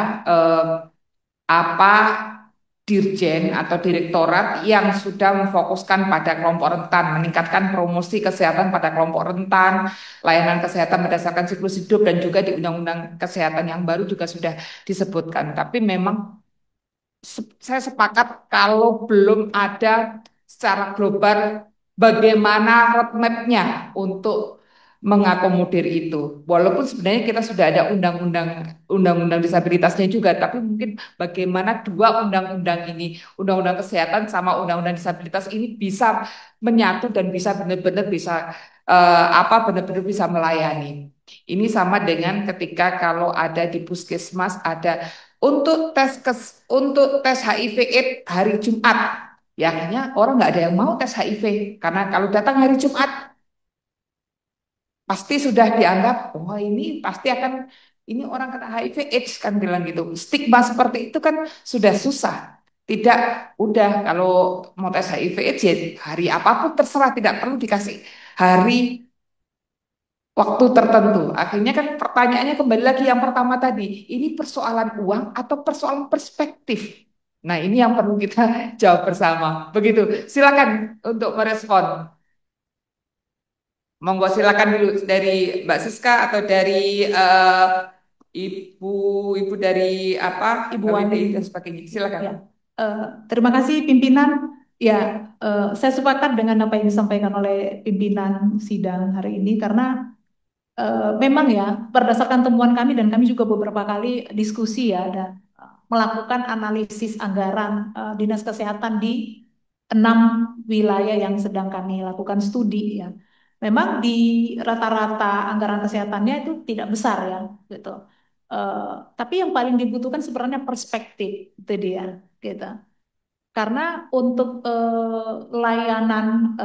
dirjen atau direktorat yang sudah memfokuskan pada kelompok rentan, meningkatkan promosi kesehatan pada kelompok rentan, layanan kesehatan berdasarkan siklus hidup dan juga di Undang-Undang Kesehatan yang baru juga sudah disebutkan. Tapi memang saya sepakat kalau belum ada secara global bagaimana roadmap-nya untuk mengakomodir itu. Walaupun sebenarnya kita sudah ada undang-undang disabilitasnya juga, tapi mungkin bagaimana dua undang-undang ini, undang-undang kesehatan sama undang-undang disabilitas ini bisa menyatu dan bisa benar-benar bisa melayani. Ini sama dengan ketika kalau ada di puskesmas ada untuk tes HIV/AIDS hari Jumat, ya akhirnya orang nggak ada yang mau tes HIV karena kalau datang hari Jumat pasti sudah dianggap ini pasti akan ini orang kena HIV/AIDS kan bilang gitu. Stigma seperti itu kan sudah susah. Tidak udah kalau mau tes HIV/AIDS ya hari apapun terserah, tidak perlu dikasih hari waktu tertentu. Akhirnya kan pertanyaannya kembali lagi yang pertama tadi, ini persoalan uang atau persoalan perspektif? Nah, ini yang perlu kita jawab bersama. Begitu. Silakan untuk merespon. Monggo silakan dulu dari Mbak Siska atau dari ibu dari Ibu Wandi dan sebagainya. Silakan. Ya. Terima kasih pimpinan. Ya, saya sepakat dengan apa yang disampaikan oleh pimpinan sidang hari ini karena memang ya berdasarkan temuan kami dan kami juga beberapa kali diskusi ya dan melakukan analisis anggaran Dinas Kesehatan di 6 wilayah yang sedang kami lakukan studi ya. Memang di rata-rata anggaran kesehatannya itu tidak besar ya, gitu. Tapi yang paling dibutuhkan sebenarnya perspektif itu dia, gitu. Karena untuk layanan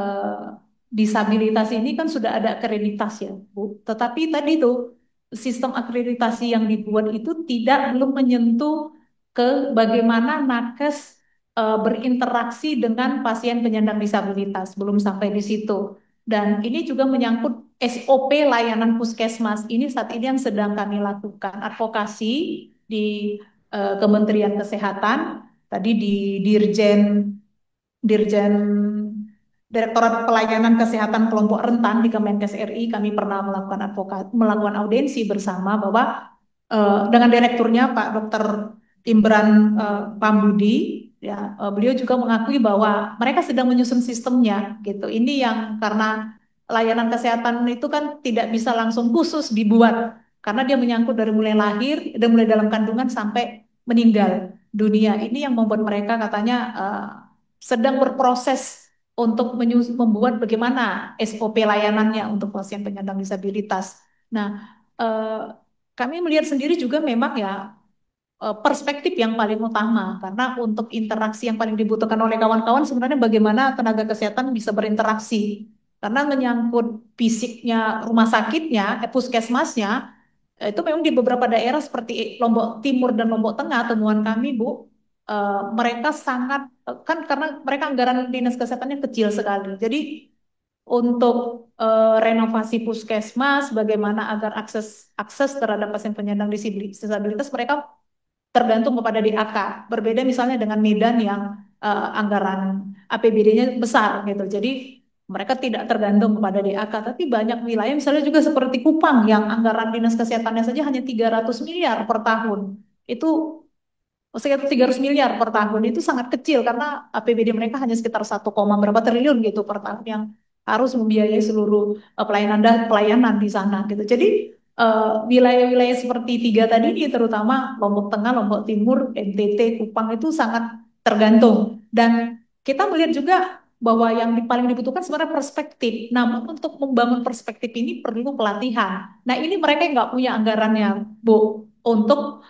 disabilitas ini kan sudah ada akreditas ya, Bu. Tetapi tadi itu sistem akreditasi yang dibuat itu belum menyentuh ke bagaimana nakes berinteraksi dengan pasien penyandang disabilitas, belum sampai di situ. Dan ini juga menyangkut SOP layanan puskesmas. Ini saat ini yang sedang kami lakukan advokasi di Kementerian Kesehatan. Tadi di Dirjen Dirjen Direktorat Pelayanan Kesehatan Kelompok Rentan di Kemenkes RI kami pernah melakukan audiensi bersama bahwa dengan direkturnya Pak Dr. Imran Pambudi ya beliau juga mengakui bahwa mereka sedang menyusun sistemnya gitu. Ini yang karena layanan kesehatan itu kan tidak bisa langsung khusus dibuat karena dia menyangkut dari mulai lahir dan mulai dalam kandungan sampai meninggal dunia. Ini yang membuat mereka katanya sedang berproses untuk membuat bagaimana SOP layanannya untuk pasien penyandang disabilitas. Nah, kami melihat sendiri juga memang ya perspektif yang paling utama karena untuk interaksi yang paling dibutuhkan oleh kawan-kawan sebenarnya bagaimana tenaga kesehatan bisa berinteraksi karena menyangkut fisiknya rumah sakitnya, puskesmasnya itu memang di beberapa daerah seperti Lombok Timur dan Lombok Tengah temuan kami Bu mereka sangat kan karena mereka anggaran dinas kesehatannya kecil sekali jadi untuk renovasi puskesmas bagaimana agar akses terhadap pasien penyandang disabilitas mereka tergantung kepada DAK. Berbeda misalnya dengan Medan yang anggaran APBD-nya besar gitu. Jadi mereka tidak tergantung kepada DAK, tapi banyak wilayah misalnya juga seperti Kupang yang anggaran dinas kesehatannya saja hanya 300 miliar per tahun. Itu sekitar 300 miliar per tahun itu sangat kecil karena APBD mereka hanya sekitar 1, berapa triliun gitu per tahun yang harus membiayai seluruh pelayanan di sana gitu. Jadi wilayah-wilayah seperti 3 tadi ini terutama Lombok Tengah, Lombok Timur, NTT, Kupang itu sangat tergantung dan kita melihat juga bahwa yang paling dibutuhkan sebenarnya perspektif. Namun untuk membangun perspektif ini perlu pelatihan. Nah ini mereka yang nggak punya anggarannya, Bu, untuk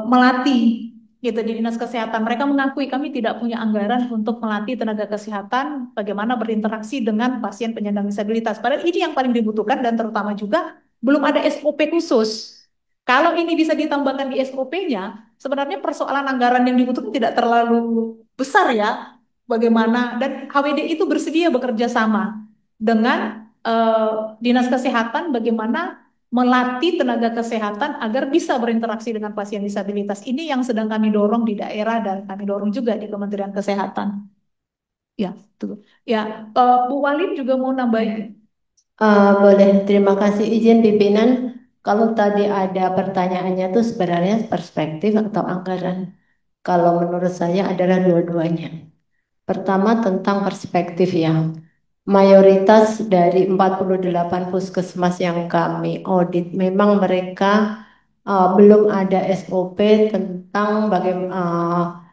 melatih gitu di dinas kesehatan. Mereka mengakui kami tidak punya anggaran untuk melatih tenaga kesehatan bagaimana berinteraksi dengan pasien penyandang disabilitas. Padahal ini yang paling dibutuhkan dan terutama juga belum ada SOP khusus. Kalau ini bisa ditambahkan di SOP-nya, sebenarnya persoalan anggaran yang dibutuhkan tidak terlalu besar ya. Bagaimana dan HWD itu bersedia bekerja sama dengan dinas kesehatan bagaimana melatih tenaga kesehatan agar bisa berinteraksi dengan pasien disabilitas. Ini yang sedang kami dorong di daerah dan kami dorong juga di Kementerian Kesehatan. Ya, tuh. Ya, Bu Walid juga mau nambahin. Boleh, terima kasih izin pimpinan. Kalau tadi ada pertanyaannya tuh sebenarnya perspektif atau anggaran. Kalau menurut saya adalah dua-duanya. Pertama tentang perspektif ya. Mayoritas dari 48 puskesmas yang kami audit memang mereka belum ada SOP tentang bagaimana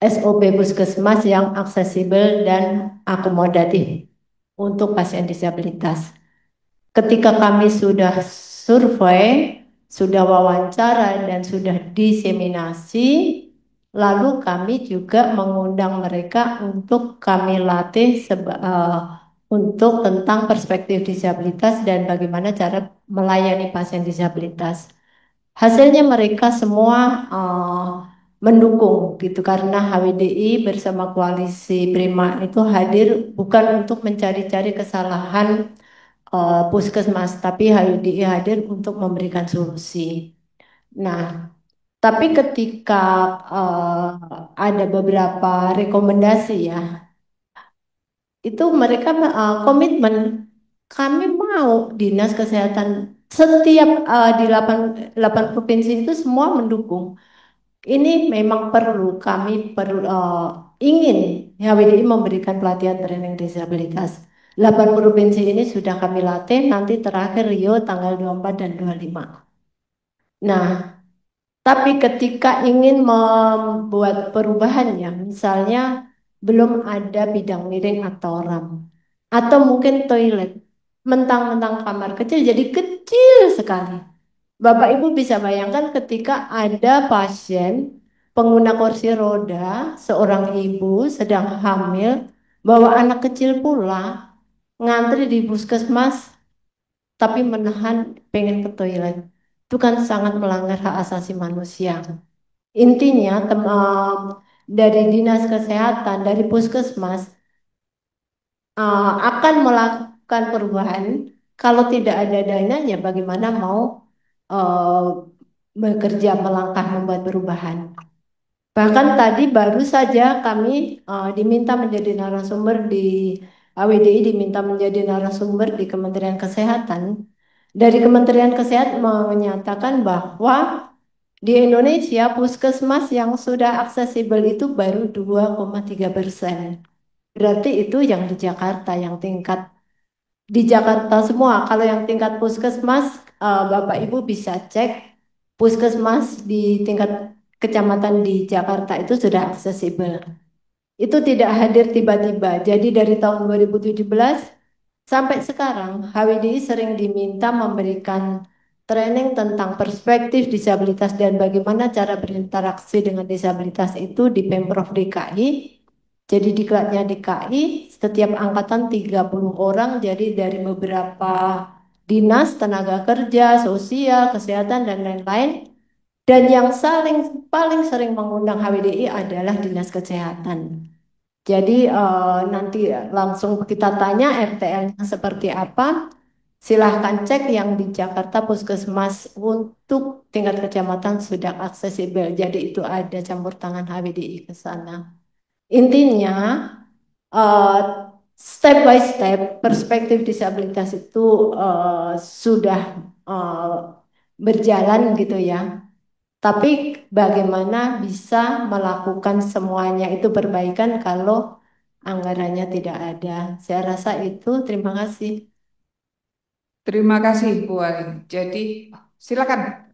SOP puskesmas yang aksesibel dan akomodatif untuk pasien disabilitas. Ketika kami sudah survei, sudah wawancara dan sudah diseminasi, lalu kami juga mengundang mereka untuk kami latih untuk tentang perspektif disabilitas dan bagaimana cara melayani pasien disabilitas. Hasilnya mereka semua mendukung gitu karena HWDI bersama koalisi Prima itu hadir bukan untuk mencari-cari kesalahan puskesmas, tapi HWDI hadir untuk memberikan solusi. Nah, tapi ketika ada beberapa rekomendasi ya, itu mereka komitmen kami mau dinas kesehatan setiap di 8 provinsi itu semua mendukung. Ini memang perlu kami perlu ingin HWDI memberikan pelatihan training disabilitas. 8 provinsi ini sudah kami latih, nanti terakhir Rio tanggal 24 dan 25. Nah, tapi ketika ingin membuat perubahannya, misalnya belum ada bidang miring atau ram, atau mungkin toilet, mentang-mentang kamar kecil jadi kecil sekali. Bapak Ibu bisa bayangkan ketika ada pasien pengguna kursi roda, seorang ibu sedang hamil, bawa anak kecil pula, ngantri di puskesmas, tapi menahan pengen ke toilet. Itu kan sangat melanggar hak asasi manusia. Intinya, dari Dinas Kesehatan, dari Puskesmas, akan melakukan perubahan. Kalau tidak ada dananya, bagaimana mau bekerja melangkah membuat perubahan? Bahkan tadi baru saja kami diminta menjadi narasumber di AWDI, diminta menjadi narasumber di Kementerian Kesehatan. Dari Kementerian Kesehatan menyatakan bahwa di Indonesia puskesmas yang sudah aksesibel itu baru 2,3%. Berarti itu yang di Jakarta, yang tingkat di Jakarta semua. Kalau yang tingkat puskesmas, Bapak Ibu bisa cek puskesmas di tingkat kecamatan di Jakarta itu sudah aksesibel. Itu tidak hadir tiba-tiba. Jadi dari tahun 2017 sampai sekarang, HWDI sering diminta memberikan training tentang perspektif disabilitas dan bagaimana cara berinteraksi dengan disabilitas itu di Pemprov DKI. Jadi diklatnya DKI, setiap angkatan 30 orang, jadi dari beberapa dinas, tenaga kerja, sosial, kesehatan, dan lain-lain. Dan yang paling sering mengundang HWDI adalah Dinas Kesehatan. Jadi nanti langsung kita tanya RTL-nya seperti apa. Silahkan cek yang di Jakarta Puskesmas untuk tingkat kecamatan sudah aksesibel. Jadi itu ada campur tangan HWDI ke sana. Intinya step by step perspektif disabilitas itu sudah berjalan gitu ya. Tapi bagaimana bisa melakukan semuanya itu perbaikan kalau anggarannya tidak ada. Saya rasa itu. Terima kasih. Terima kasih Bu Ain. Jadi silakan.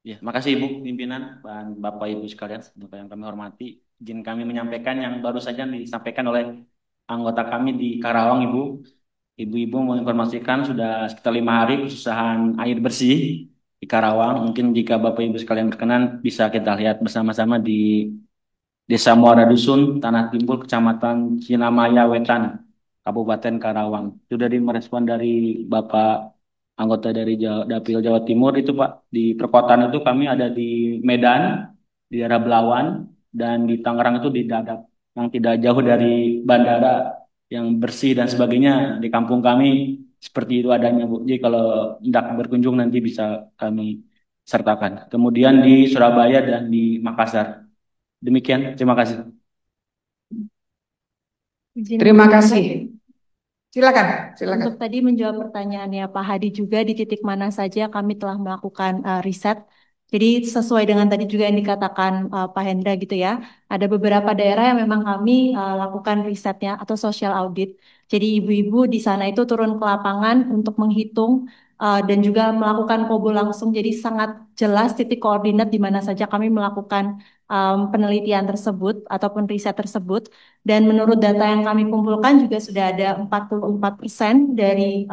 Ya, makasih Ibu pimpinan dan Bapak Ibu sekalian yang kami hormati. Izin kami menyampaikan yang baru saja disampaikan oleh anggota kami di Karawang, Ibu. Ibu-ibu menginformasikan sudah sekitar 5 hari kesusahan air bersih di Karawang. Mungkin jika Bapak Ibu sekalian berkenan bisa kita lihat bersama-sama di Desa Muara Dusun, Tanah Timbul, Kecamatan Cinamaya Wetan, Kabupaten Karawang. Sudah merespon dari Bapak anggota dari Dapil Jawa Timur itu Pak. Di perkotaan itu kami ada di Medan, di daerah Belawan, dan di Tangerang itu di Dadap, yang tidak jauh dari bandara yang bersih dan sebagainya. Di kampung kami seperti itu adanya Bu. Jadi kalau hendak berkunjung nanti bisa kami sertakan. Kemudian di Surabaya dan di Makassar. Demikian, terima kasih. Terima kasih. Silakan. Untuk tadi menjawab pertanyaannya Pak Hadi juga di titik mana saja kami telah melakukan riset. Jadi sesuai dengan tadi juga yang dikatakan Pak Hendra gitu ya, ada beberapa daerah yang memang kami lakukan risetnya atau social audit. Jadi ibu-ibu di sana itu turun ke lapangan untuk menghitung dan juga melakukan kobo langsung. Jadi sangat jelas titik koordinat di mana saja kami melakukan penelitian tersebut ataupun riset tersebut. Dan menurut data yang kami kumpulkan juga sudah ada 44% dari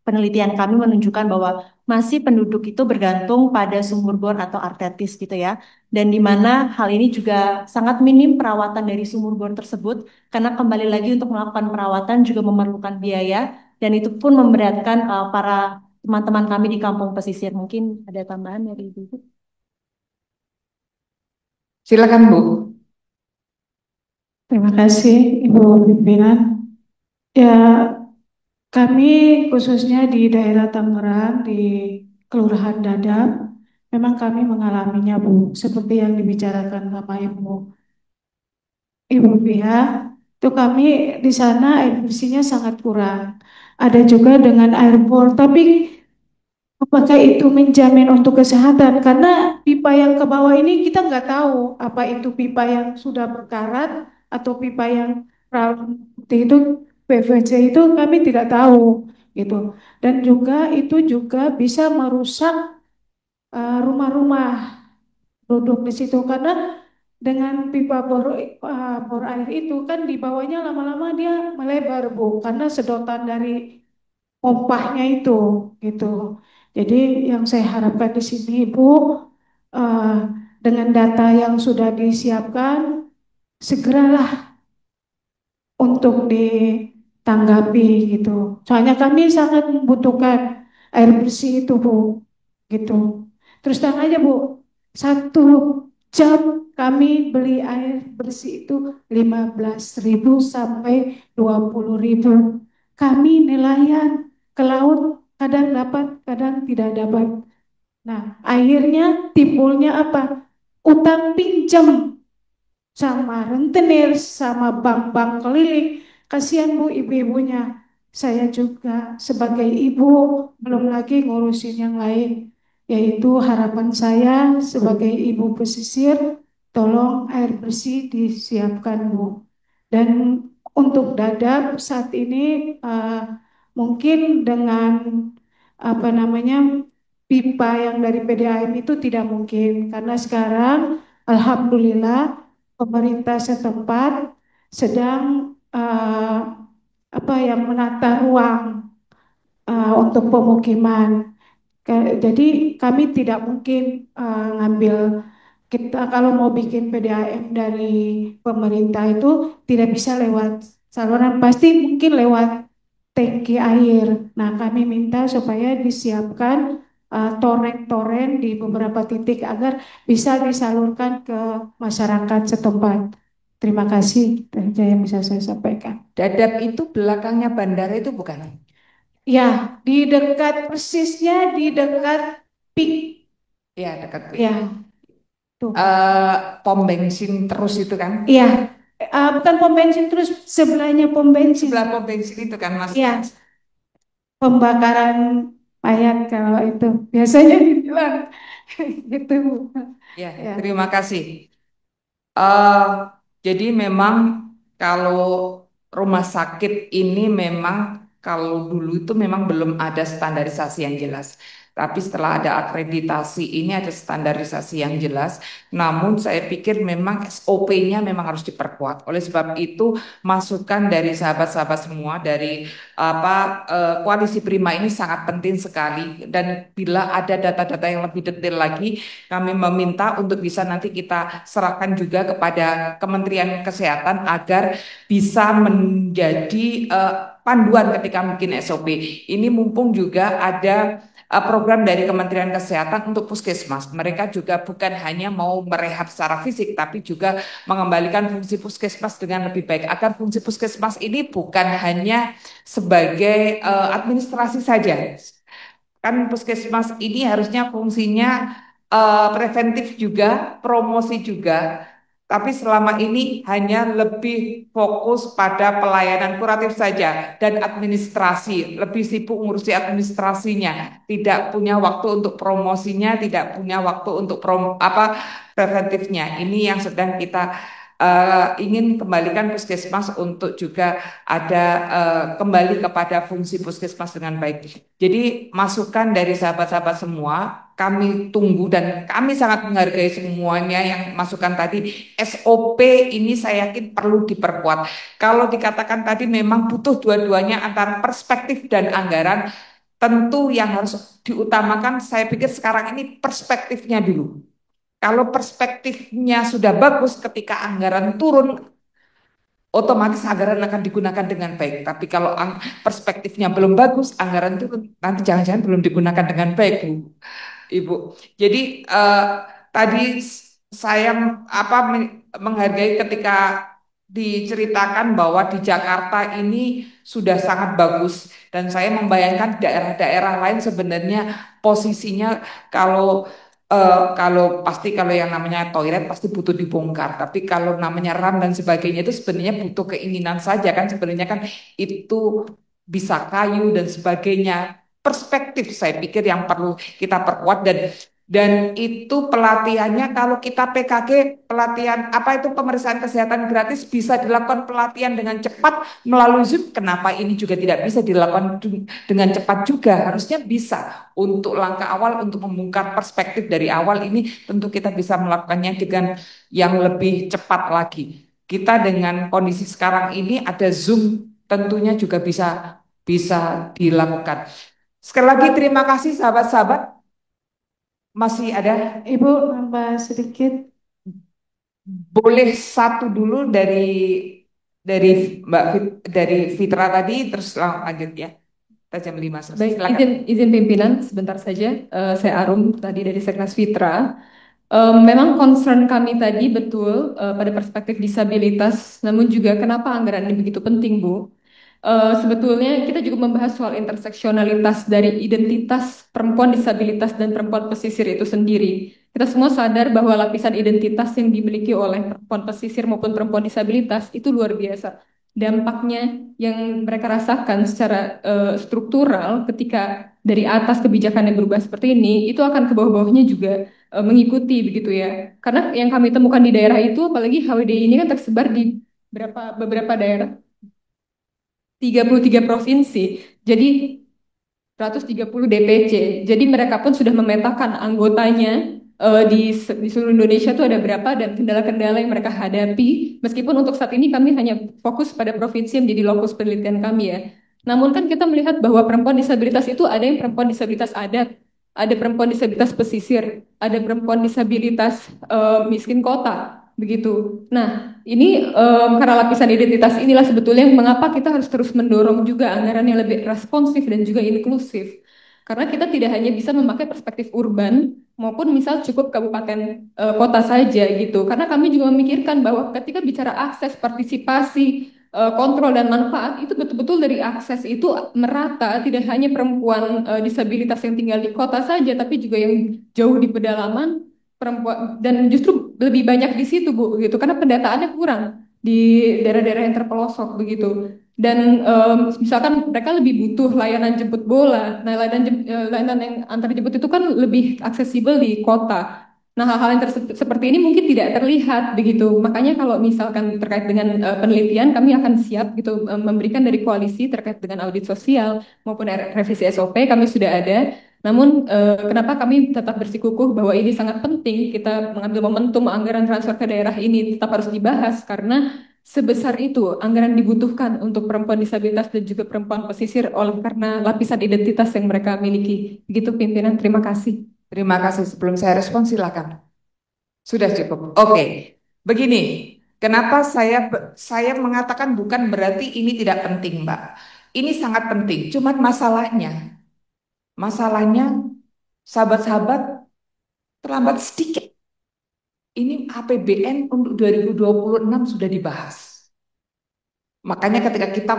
penelitian kami menunjukkan bahwa masih penduduk itu bergantung pada sumur bor atau artetis gitu ya. Dan di mana hal ini juga sangat minim perawatan dari sumur bor tersebut karena kembali lagi untuk melakukan perawatan juga memerlukan biaya dan itu pun memberatkan para teman-teman kami di kampung pesisir. Mungkin ada tambahan dari Ibu. Silakan Bu. Terima kasih Ibu pimpinan. Ya, kami khususnya di daerah Tangerang di Kelurahan Dadap, memang kami mengalaminya Bu, seperti yang dibicarakan Bapak Ibu pihak, itu kami di sana air bersihnya sangat kurang. Ada juga dengan air bor, tapi apakah itu menjamin untuk kesehatan? Karena pipa yang ke bawah ini kita nggak tahu apa itu pipa yang sudah berkarat atau pipa yang round itu PVC itu kami tidak tahu gitu. Dan juga itu juga bisa merusak rumah-rumah duduk di situ karena dengan pipa bor air itu kan di bawahnya lama-lama dia melebar Bu karena sedotan dari pompahnya itu gitu. Jadi yang saya harapkan di sini Ibu eh, dengan data yang sudah disiapkan segeralah untuk ditanggapi gitu. Soalnya kami sangat membutuhkan air bersih itu Bu, gitu. Terus terang aja Bu, 1 jam kami beli air bersih itu 15.000 sampai 20.000. Kami nelayan ke laut kadang dapat, kadang tidak dapat. Nah, akhirnya timbulnya apa? Utang pinjam sama rentenir, sama bank-bank keliling. Kasihan Bu ibu-ibunya. Saya juga sebagai ibu belum lagi ngurusin yang lain. Yaitu harapan saya sebagai ibu pesisir, tolong air bersih disiapkan Bu. Dan untuk dadap saat ini mungkin dengan apa namanya pipa yang dari PDAM itu tidak mungkin karena sekarang alhamdulillah pemerintah setempat sedang apa yang menata ruang untuk pemukiman. Jadi kami tidak mungkin ngambil kita kalau mau bikin PDAM dari pemerintah itu tidak bisa lewat saluran, pasti mungkin lewat tangki air. Nah, kami minta supaya disiapkan toren-toren di beberapa titik agar bisa disalurkan ke masyarakat setempat. Terima kasih, itu saja yang bisa saya sampaikan. Dadap itu belakangnya bandara itu bukan? Ya, di dekat persisnya di dekat PIK. Ya, dekat PIK. Ya, tuh. Pom bensin terus itu kan? Iya, bukan pom bensin terus sebelahnya pom bensin. Sebelah pom bensin itu kan Mas? Iya, pembakaran mayat kalau itu biasanya dibilang gitu. Ya, Ya. terima kasih. Jadi memang kalau rumah sakit ini memang kalau dulu itu memang belum ada standarisasi yang jelas. Tapi setelah ada akreditasi ini ada standarisasi yang jelas. Namun saya pikir memang SOP-nya memang harus diperkuat. Oleh sebab itu masukan dari sahabat-sahabat semua dari koalisi Prima ini sangat penting sekali. Dan bila ada data-data yang lebih detail lagi, kami meminta untuk bisa nanti kita serahkan juga kepada Kementerian Kesehatan agar bisa menjadi panduan ketika bikin SOP. Ini mumpung juga ada program dari Kementerian Kesehatan untuk puskesmas. Mereka juga bukan hanya mau merehab secara fisik, tapi juga mengembalikan fungsi puskesmas dengan lebih baik. Agar fungsi puskesmas ini bukan hanya sebagai administrasi saja. Kan puskesmas ini harusnya fungsinya preventif juga, promosi juga. Tapi selama ini hanya lebih fokus pada pelayanan kuratif saja dan administrasi, lebih sibuk ngurusi administrasinya, tidak punya waktu untuk promosinya, tidak punya waktu untuk preventifnya. Ini yang sedang kita ingin kembalikan puskesmas untuk juga ada kembali kepada fungsi puskesmas dengan baik. Jadi masukan dari sahabat-sahabat semua kami tunggu dan kami sangat menghargai semuanya yang masukan tadi. SOP ini saya yakin perlu diperkuat. Kalau dikatakan tadi memang butuh dua-duanya antara perspektif dan anggaran, tentu yang harus diutamakan saya pikir sekarang ini perspektifnya dulu. Kalau perspektifnya sudah bagus ketika anggaran turun, otomatis anggaran akan digunakan dengan baik. Tapi kalau perspektifnya belum bagus, anggaran turun, nanti jangan-jangan belum digunakan dengan baik, Bu. Ibu. Jadi tadi saya menghargai ketika diceritakan bahwa di Jakarta ini sudah sangat bagus dan saya membayangkan daerah-daerah lain sebenarnya posisinya kalau pasti kalau yang namanya toilet pasti butuh dibongkar, tapi kalau namanya ram dan sebagainya itu sebenarnya butuh keinginan saja kan sebenarnya kan itu bisa kayu dan sebagainya. perspektif saya pikir yang perlu kita perkuat, dan itu pelatihannya kalau kita PKG pelatihan apa itu pemeriksaan kesehatan gratis bisa dilakukan pelatihan dengan cepat melalui Zoom. Kenapa ini juga tidak bisa dilakukan dengan cepat juga? Harusnya bisa. Untuk langkah awal untuk membongkar perspektif dari awal ini tentu kita bisa melakukannya dengan yang lebih cepat lagi. Kita dengan kondisi sekarang ini ada Zoom tentunya juga bisa dilakukan. Sekali lagi terima kasih sahabat-sahabat. Masih ada? Ibu nambah sedikit. Boleh satu dulu dari dari Fitra tadi, terus lanjut ya. Kita jam 5 selesai. Baik, Silakan. izin pimpinan sebentar saja. Saya Arum tadi dari Seknas Fitra. Memang concern kami tadi betul pada perspektif disabilitas, namun juga kenapa anggaran ini begitu penting, Bu? Sebetulnya kita juga membahas soal interseksionalitas dari identitas perempuan disabilitas dan perempuan pesisir itu sendiri. Kita semua sadar bahwa lapisan identitas yang dimiliki oleh perempuan pesisir maupun perempuan disabilitas itu luar biasa. Dampaknya yang mereka rasakan secara struktural ketika dari atas kebijakan yang berubah seperti ini, itu akan ke bawah-bawahnya juga mengikuti begitu ya. Karena yang kami temukan di daerah itu, apalagi HWDI ini kan tersebar di beberapa daerah, 33 provinsi. Jadi 130 DPC. Jadi mereka pun sudah memetakan anggotanya di seluruh Indonesia itu ada berapa dan kendala-kendala yang mereka hadapi. Meskipun untuk saat ini kami hanya fokus pada provinsi yang menjadi lokus penelitian kami ya. Namun kan kita melihat bahwa perempuan disabilitas itu ada yang perempuan disabilitas adat, ada perempuan disabilitas pesisir, ada perempuan disabilitas miskin kota, begitu. Nah, ini karena lapisan identitas inilah sebetulnya mengapa kita harus terus mendorong juga anggaran yang lebih responsif dan juga inklusif. Karena kita tidak hanya bisa memakai perspektif urban maupun misal cukup kabupaten kota saja gitu. Karena kami juga memikirkan bahwa ketika bicara akses, partisipasi, kontrol dan manfaat itu betul-betul dari akses itu merata, tidak hanya perempuan disabilitas yang tinggal di kota saja, tapi juga yang jauh di pedalaman perempuan, dan justru lebih banyak di situ Bu gitu karena pendataannya kurang di daerah-daerah yang terpelosok begitu. Dan misalkan mereka lebih butuh layanan jemput bola, nah layanan yang antar jemput itu kan lebih aksesibel di kota. Nah, hal-hal yang seperti ini mungkin tidak terlihat begitu. Makanya kalau misalkan terkait dengan penelitian, kami akan siap gitu memberikan dari koalisi terkait dengan audit sosial maupun revisi SOP kami sudah ada. Namun kenapa kami tetap bersikukuh bahwa ini sangat penting kita mengambil momentum anggaran transfer ke daerah ini tetap harus dibahas karena sebesar itu anggaran dibutuhkan untuk perempuan disabilitas dan juga perempuan pesisir oleh karena lapisan identitas yang mereka miliki. Begitu pimpinan, terima kasih. Terima kasih. Sebelum saya respon silakan. Sudah cukup. Oke. Begini, kenapa saya mengatakan bukan berarti ini tidak penting, Mbak. Ini sangat penting. Cuman masalahnya sahabat-sahabat terlambat sedikit. Ini APBN untuk 2026 sudah dibahas. Makanya ketika kita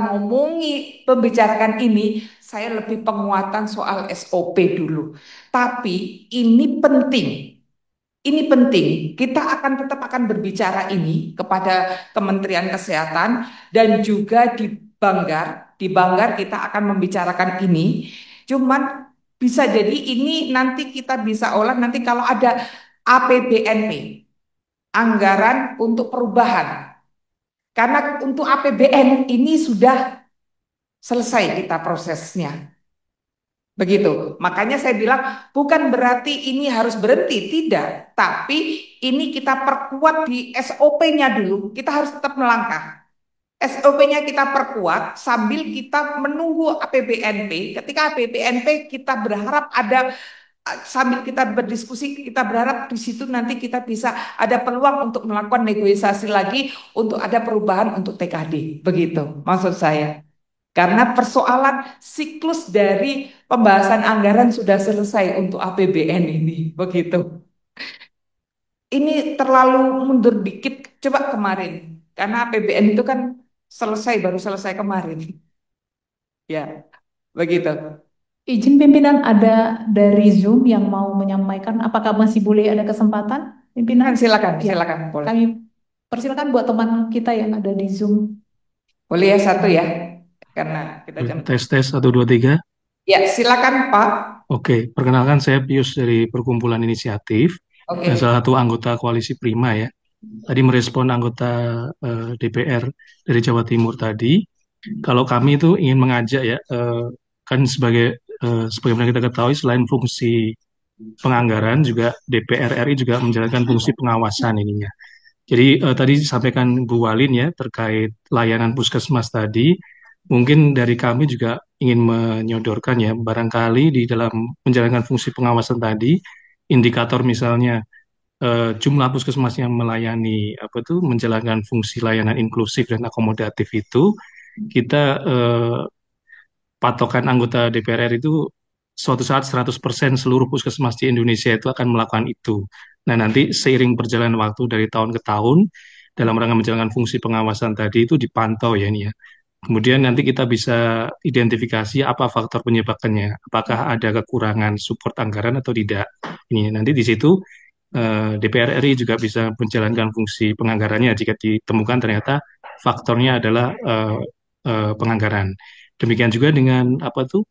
membicarakan ini, saya lebih penguatan soal SOP dulu. Tapi ini penting. Ini penting. Kita tetap akan berbicara ini kepada Kementerian Kesehatan dan juga di Banggar. Di Banggar kita akan membicarakan ini. Cuman bisa jadi ini nanti kita bisa olah nanti kalau ada APBNP, anggaran untuk perubahan. Karena untuk APBN ini sudah selesai kita prosesnya. Begitu. Makanya saya bilang bukan berarti ini harus berhenti, tidak. Tapi ini kita perkuat di SOP-nya dulu. Kita harus tetap melangkah. SOP-nya kita perkuat sambil kita menunggu APBNP. Ketika APBNP kita berharap ada sambil kita berdiskusi, kita berharap di situ nanti kita bisa ada peluang untuk melakukan negosiasi lagi untuk ada perubahan untuk TKD. Begitu maksud saya. Karena persoalan siklus dari pembahasan anggaran sudah selesai untuk APBN ini. Begitu. Ini terlalu mundur dikit, coba kemarin. Karena APBN itu kan baru selesai kemarin. Ya, begitu. Izin pimpinan ada dari Zoom yang mau menyampaikan, apakah masih boleh ada kesempatan? Pimpinan? Silakan, Ya, silakan. Boleh. kami persilakan buat teman kita yang ada di Zoom. Boleh ya satu ya, karena kita jam. Tes 1, 2, 3. Ya, silakan Pak. Oke, perkenalkan saya Pius dari Perkumpulan Inisiatif, Oke. salah satu anggota Koalisi Prima ya. Tadi merespon anggota DPR dari Jawa Timur tadi, kalau kami itu ingin mengajak ya, kan sebagaimana kita ketahui selain fungsi penganggaran juga DPR RI juga menjalankan fungsi pengawasan ininya. Jadi tadi disampaikan Bu Walin ya terkait layanan puskesmas tadi, mungkin dari kami juga ingin menyodorkan ya, barangkali di dalam menjalankan fungsi pengawasan tadi, indikator misalnya jumlah puskesmas yang melayani apa tuh menjalankan fungsi layanan inklusif dan akomodatif itu kita patokan anggota DPR RI itu suatu saat 100% seluruh puskesmas di Indonesia itu akan melakukan itu. Nah, nanti seiring perjalanan waktu dari tahun ke tahun dalam rangka menjalankan fungsi pengawasan tadi itu dipantau ya ini ya. Kemudian nanti kita bisa identifikasi apa faktor penyebabnya, apakah ada kekurangan support anggaran atau tidak. Ini nanti di situ DPR RI juga bisa menjalankan fungsi penganggarannya jika ditemukan ternyata faktornya adalah penganggaran. Demikian juga dengan apa tuh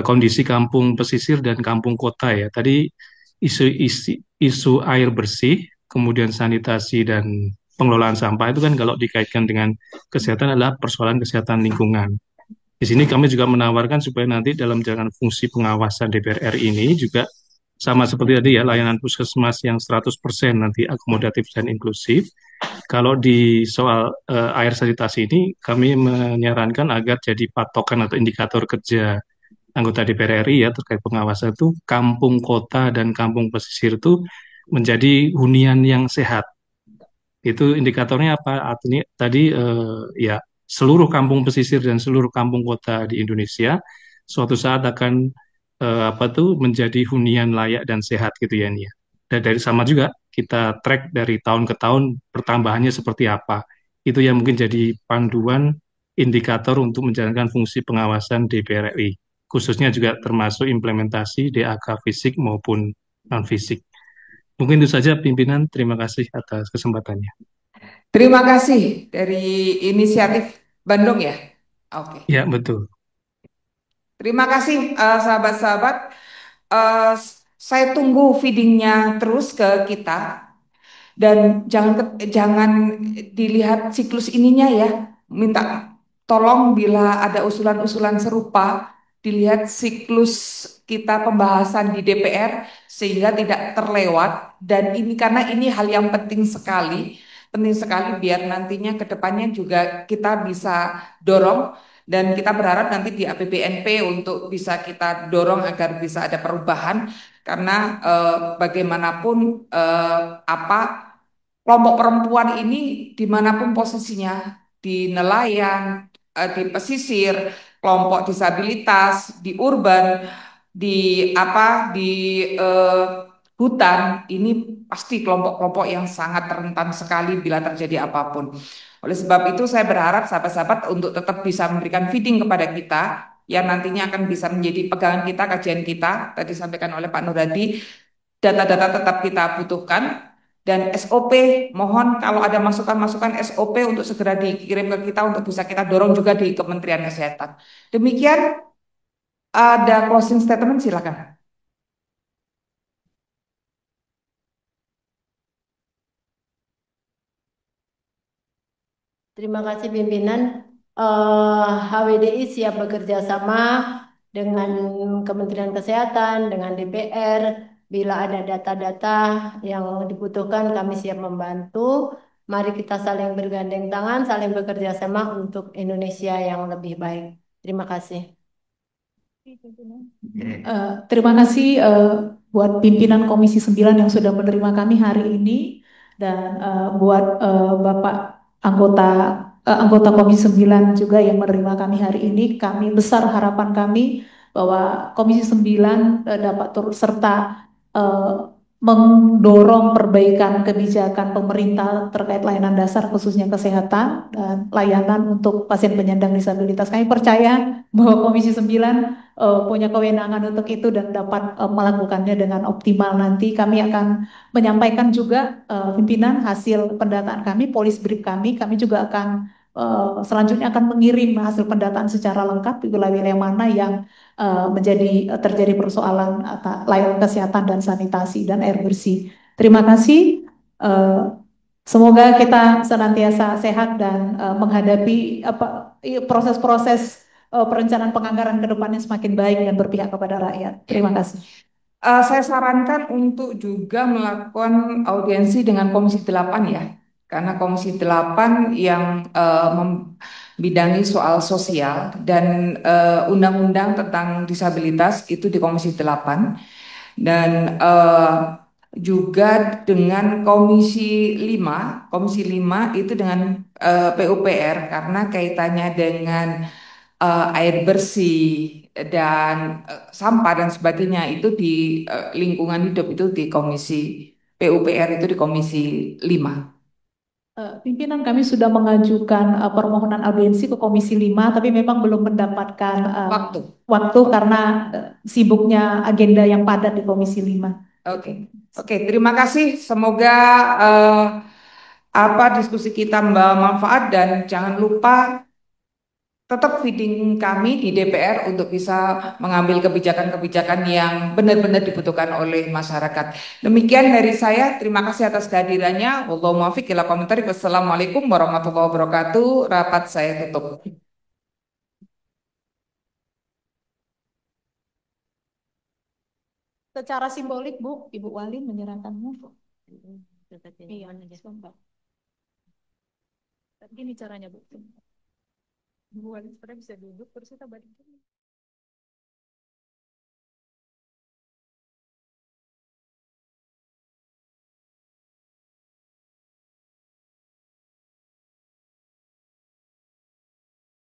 kondisi kampung pesisir dan kampung kota ya. Tadi isu air bersih, kemudian sanitasi dan pengelolaan sampah itu kan kalau dikaitkan dengan kesehatan adalah persoalan kesehatan lingkungan. Di sini kami juga menawarkan supaya nanti dalam jalankan fungsi pengawasan DPR RI ini juga sama seperti tadi ya, layanan puskesmas yang 100% nanti akomodatif dan inklusif. Kalau di soal air sanitasi ini, kami menyarankan agar jadi patokan atau indikator kerja anggota DPR RI ya terkait pengawasan itu kampung kota dan kampung pesisir itu menjadi hunian yang sehat. Itu indikatornya apa? Artinya tadi ya seluruh kampung pesisir dan seluruh kampung kota di Indonesia suatu saat akan apa tuh menjadi hunian layak dan sehat gitu ya Nia. Dan dari sama juga kita track dari tahun ke tahun pertambahannya seperti apa. Itu yang mungkin jadi panduan indikator untuk menjalankan fungsi pengawasan DPR RI. Khususnya juga termasuk implementasi DAK fisik maupun non fisik. Mungkin itu saja pimpinan. Terima kasih atas kesempatannya. Terima kasih dari inisiatif Bandung ya. Oke. Ya, betul. Terima kasih sahabat-sahabat. Saya tunggu feedingnya terus ke kita dan jangan dilihat siklus ininya ya. Minta tolong bila ada usulan-usulan serupa dilihat siklus kita pembahasan di DPR sehingga tidak terlewat dan ini karena ini hal yang penting sekali biar nantinya ke depannya juga kita bisa dorong dan kita berharap nanti di APBNP untuk bisa kita dorong agar bisa ada perubahan karena bagaimanapun kelompok perempuan ini dimanapun posisinya di nelayan, di pesisir, kelompok disabilitas, di urban, di hutan ini pasti kelompok-kelompok yang sangat rentan sekali bila terjadi apapun. Oleh sebab itu saya berharap sahabat-sahabat untuk tetap bisa memberikan feeding kepada kita yang nantinya akan bisa menjadi pegangan kita, kajian kita. Tadi disampaikan oleh Pak Nurhadi, data-data tetap kita butuhkan dan SOP mohon kalau ada masukan-masukan SOP untuk segera dikirim ke kita untuk bisa kita dorong juga di Kementerian Kesehatan. Demikian ada closing statement silakan. Terima kasih pimpinan. HWDI siap bekerja sama dengan Kementerian Kesehatan, dengan DPR. Bila ada data-data yang dibutuhkan, kami siap membantu. Mari kita saling bergandeng tangan, saling bekerja sama untuk Indonesia yang lebih baik. Terima kasih. Terima kasih buat pimpinan Komisi 9 yang sudah menerima kami hari ini dan buat Bapak anggota Komisi 9 juga yang menerima kami hari ini. Kami besar harapan kami bahwa Komisi 9 dapat turut serta mendorong perbaikan kebijakan pemerintah terkait layanan dasar khususnya kesehatan dan layanan untuk pasien penyandang disabilitas. Kami percaya bahwa Komisi 9 punya kewenangan untuk itu dan dapat melakukannya dengan optimal. Nanti kami akan menyampaikan juga pimpinan hasil pendataan kami, polis brief kami juga akan selanjutnya akan mengirim hasil pendataan secara lengkap di wilayah mana yang terjadi persoalan layanan kesehatan dan sanitasi dan air bersih. Terima kasih. Eh, Semoga kita senantiasa sehat dan menghadapi proses-proses perencanaan penganggaran ke depannya semakin baik dan berpihak kepada rakyat. Terima kasih. Saya sarankan untuk juga melakukan audiensi dengan Komisi 8 ya. Karena Komisi 8 yang membidangi soal sosial dan undang-undang tentang disabilitas itu di Komisi 8 dan juga dengan Komisi 5 itu dengan PUPR karena kaitannya dengan air bersih dan sampah dan sebagainya itu di lingkungan hidup itu di Komisi PUPR itu di Komisi 5. Pimpinan kami sudah mengajukan permohonan audiensi ke Komisi 5, tapi memang belum mendapatkan waktu karena sibuknya agenda yang padat di Komisi 5. Oke, terima kasih. Semoga diskusi kita membawa manfaat dan jangan lupa tetap feeding kami di DPR untuk bisa mengambil kebijakan-kebijakan yang benar-benar dibutuhkan oleh masyarakat. Demikian dari saya, terima kasih atas kehadirannya. Wallahu muwaffiq ila aqwamit thoriq. Wassalamualaikum warahmatullahi wabarakatuh. Rapat saya tutup. Secara simbolik, Bu, Ibu Wali menyerahkannya. Iya, sebentar. Gini caranya, Bu. Bu Wali, bisa duduk terus kita balik.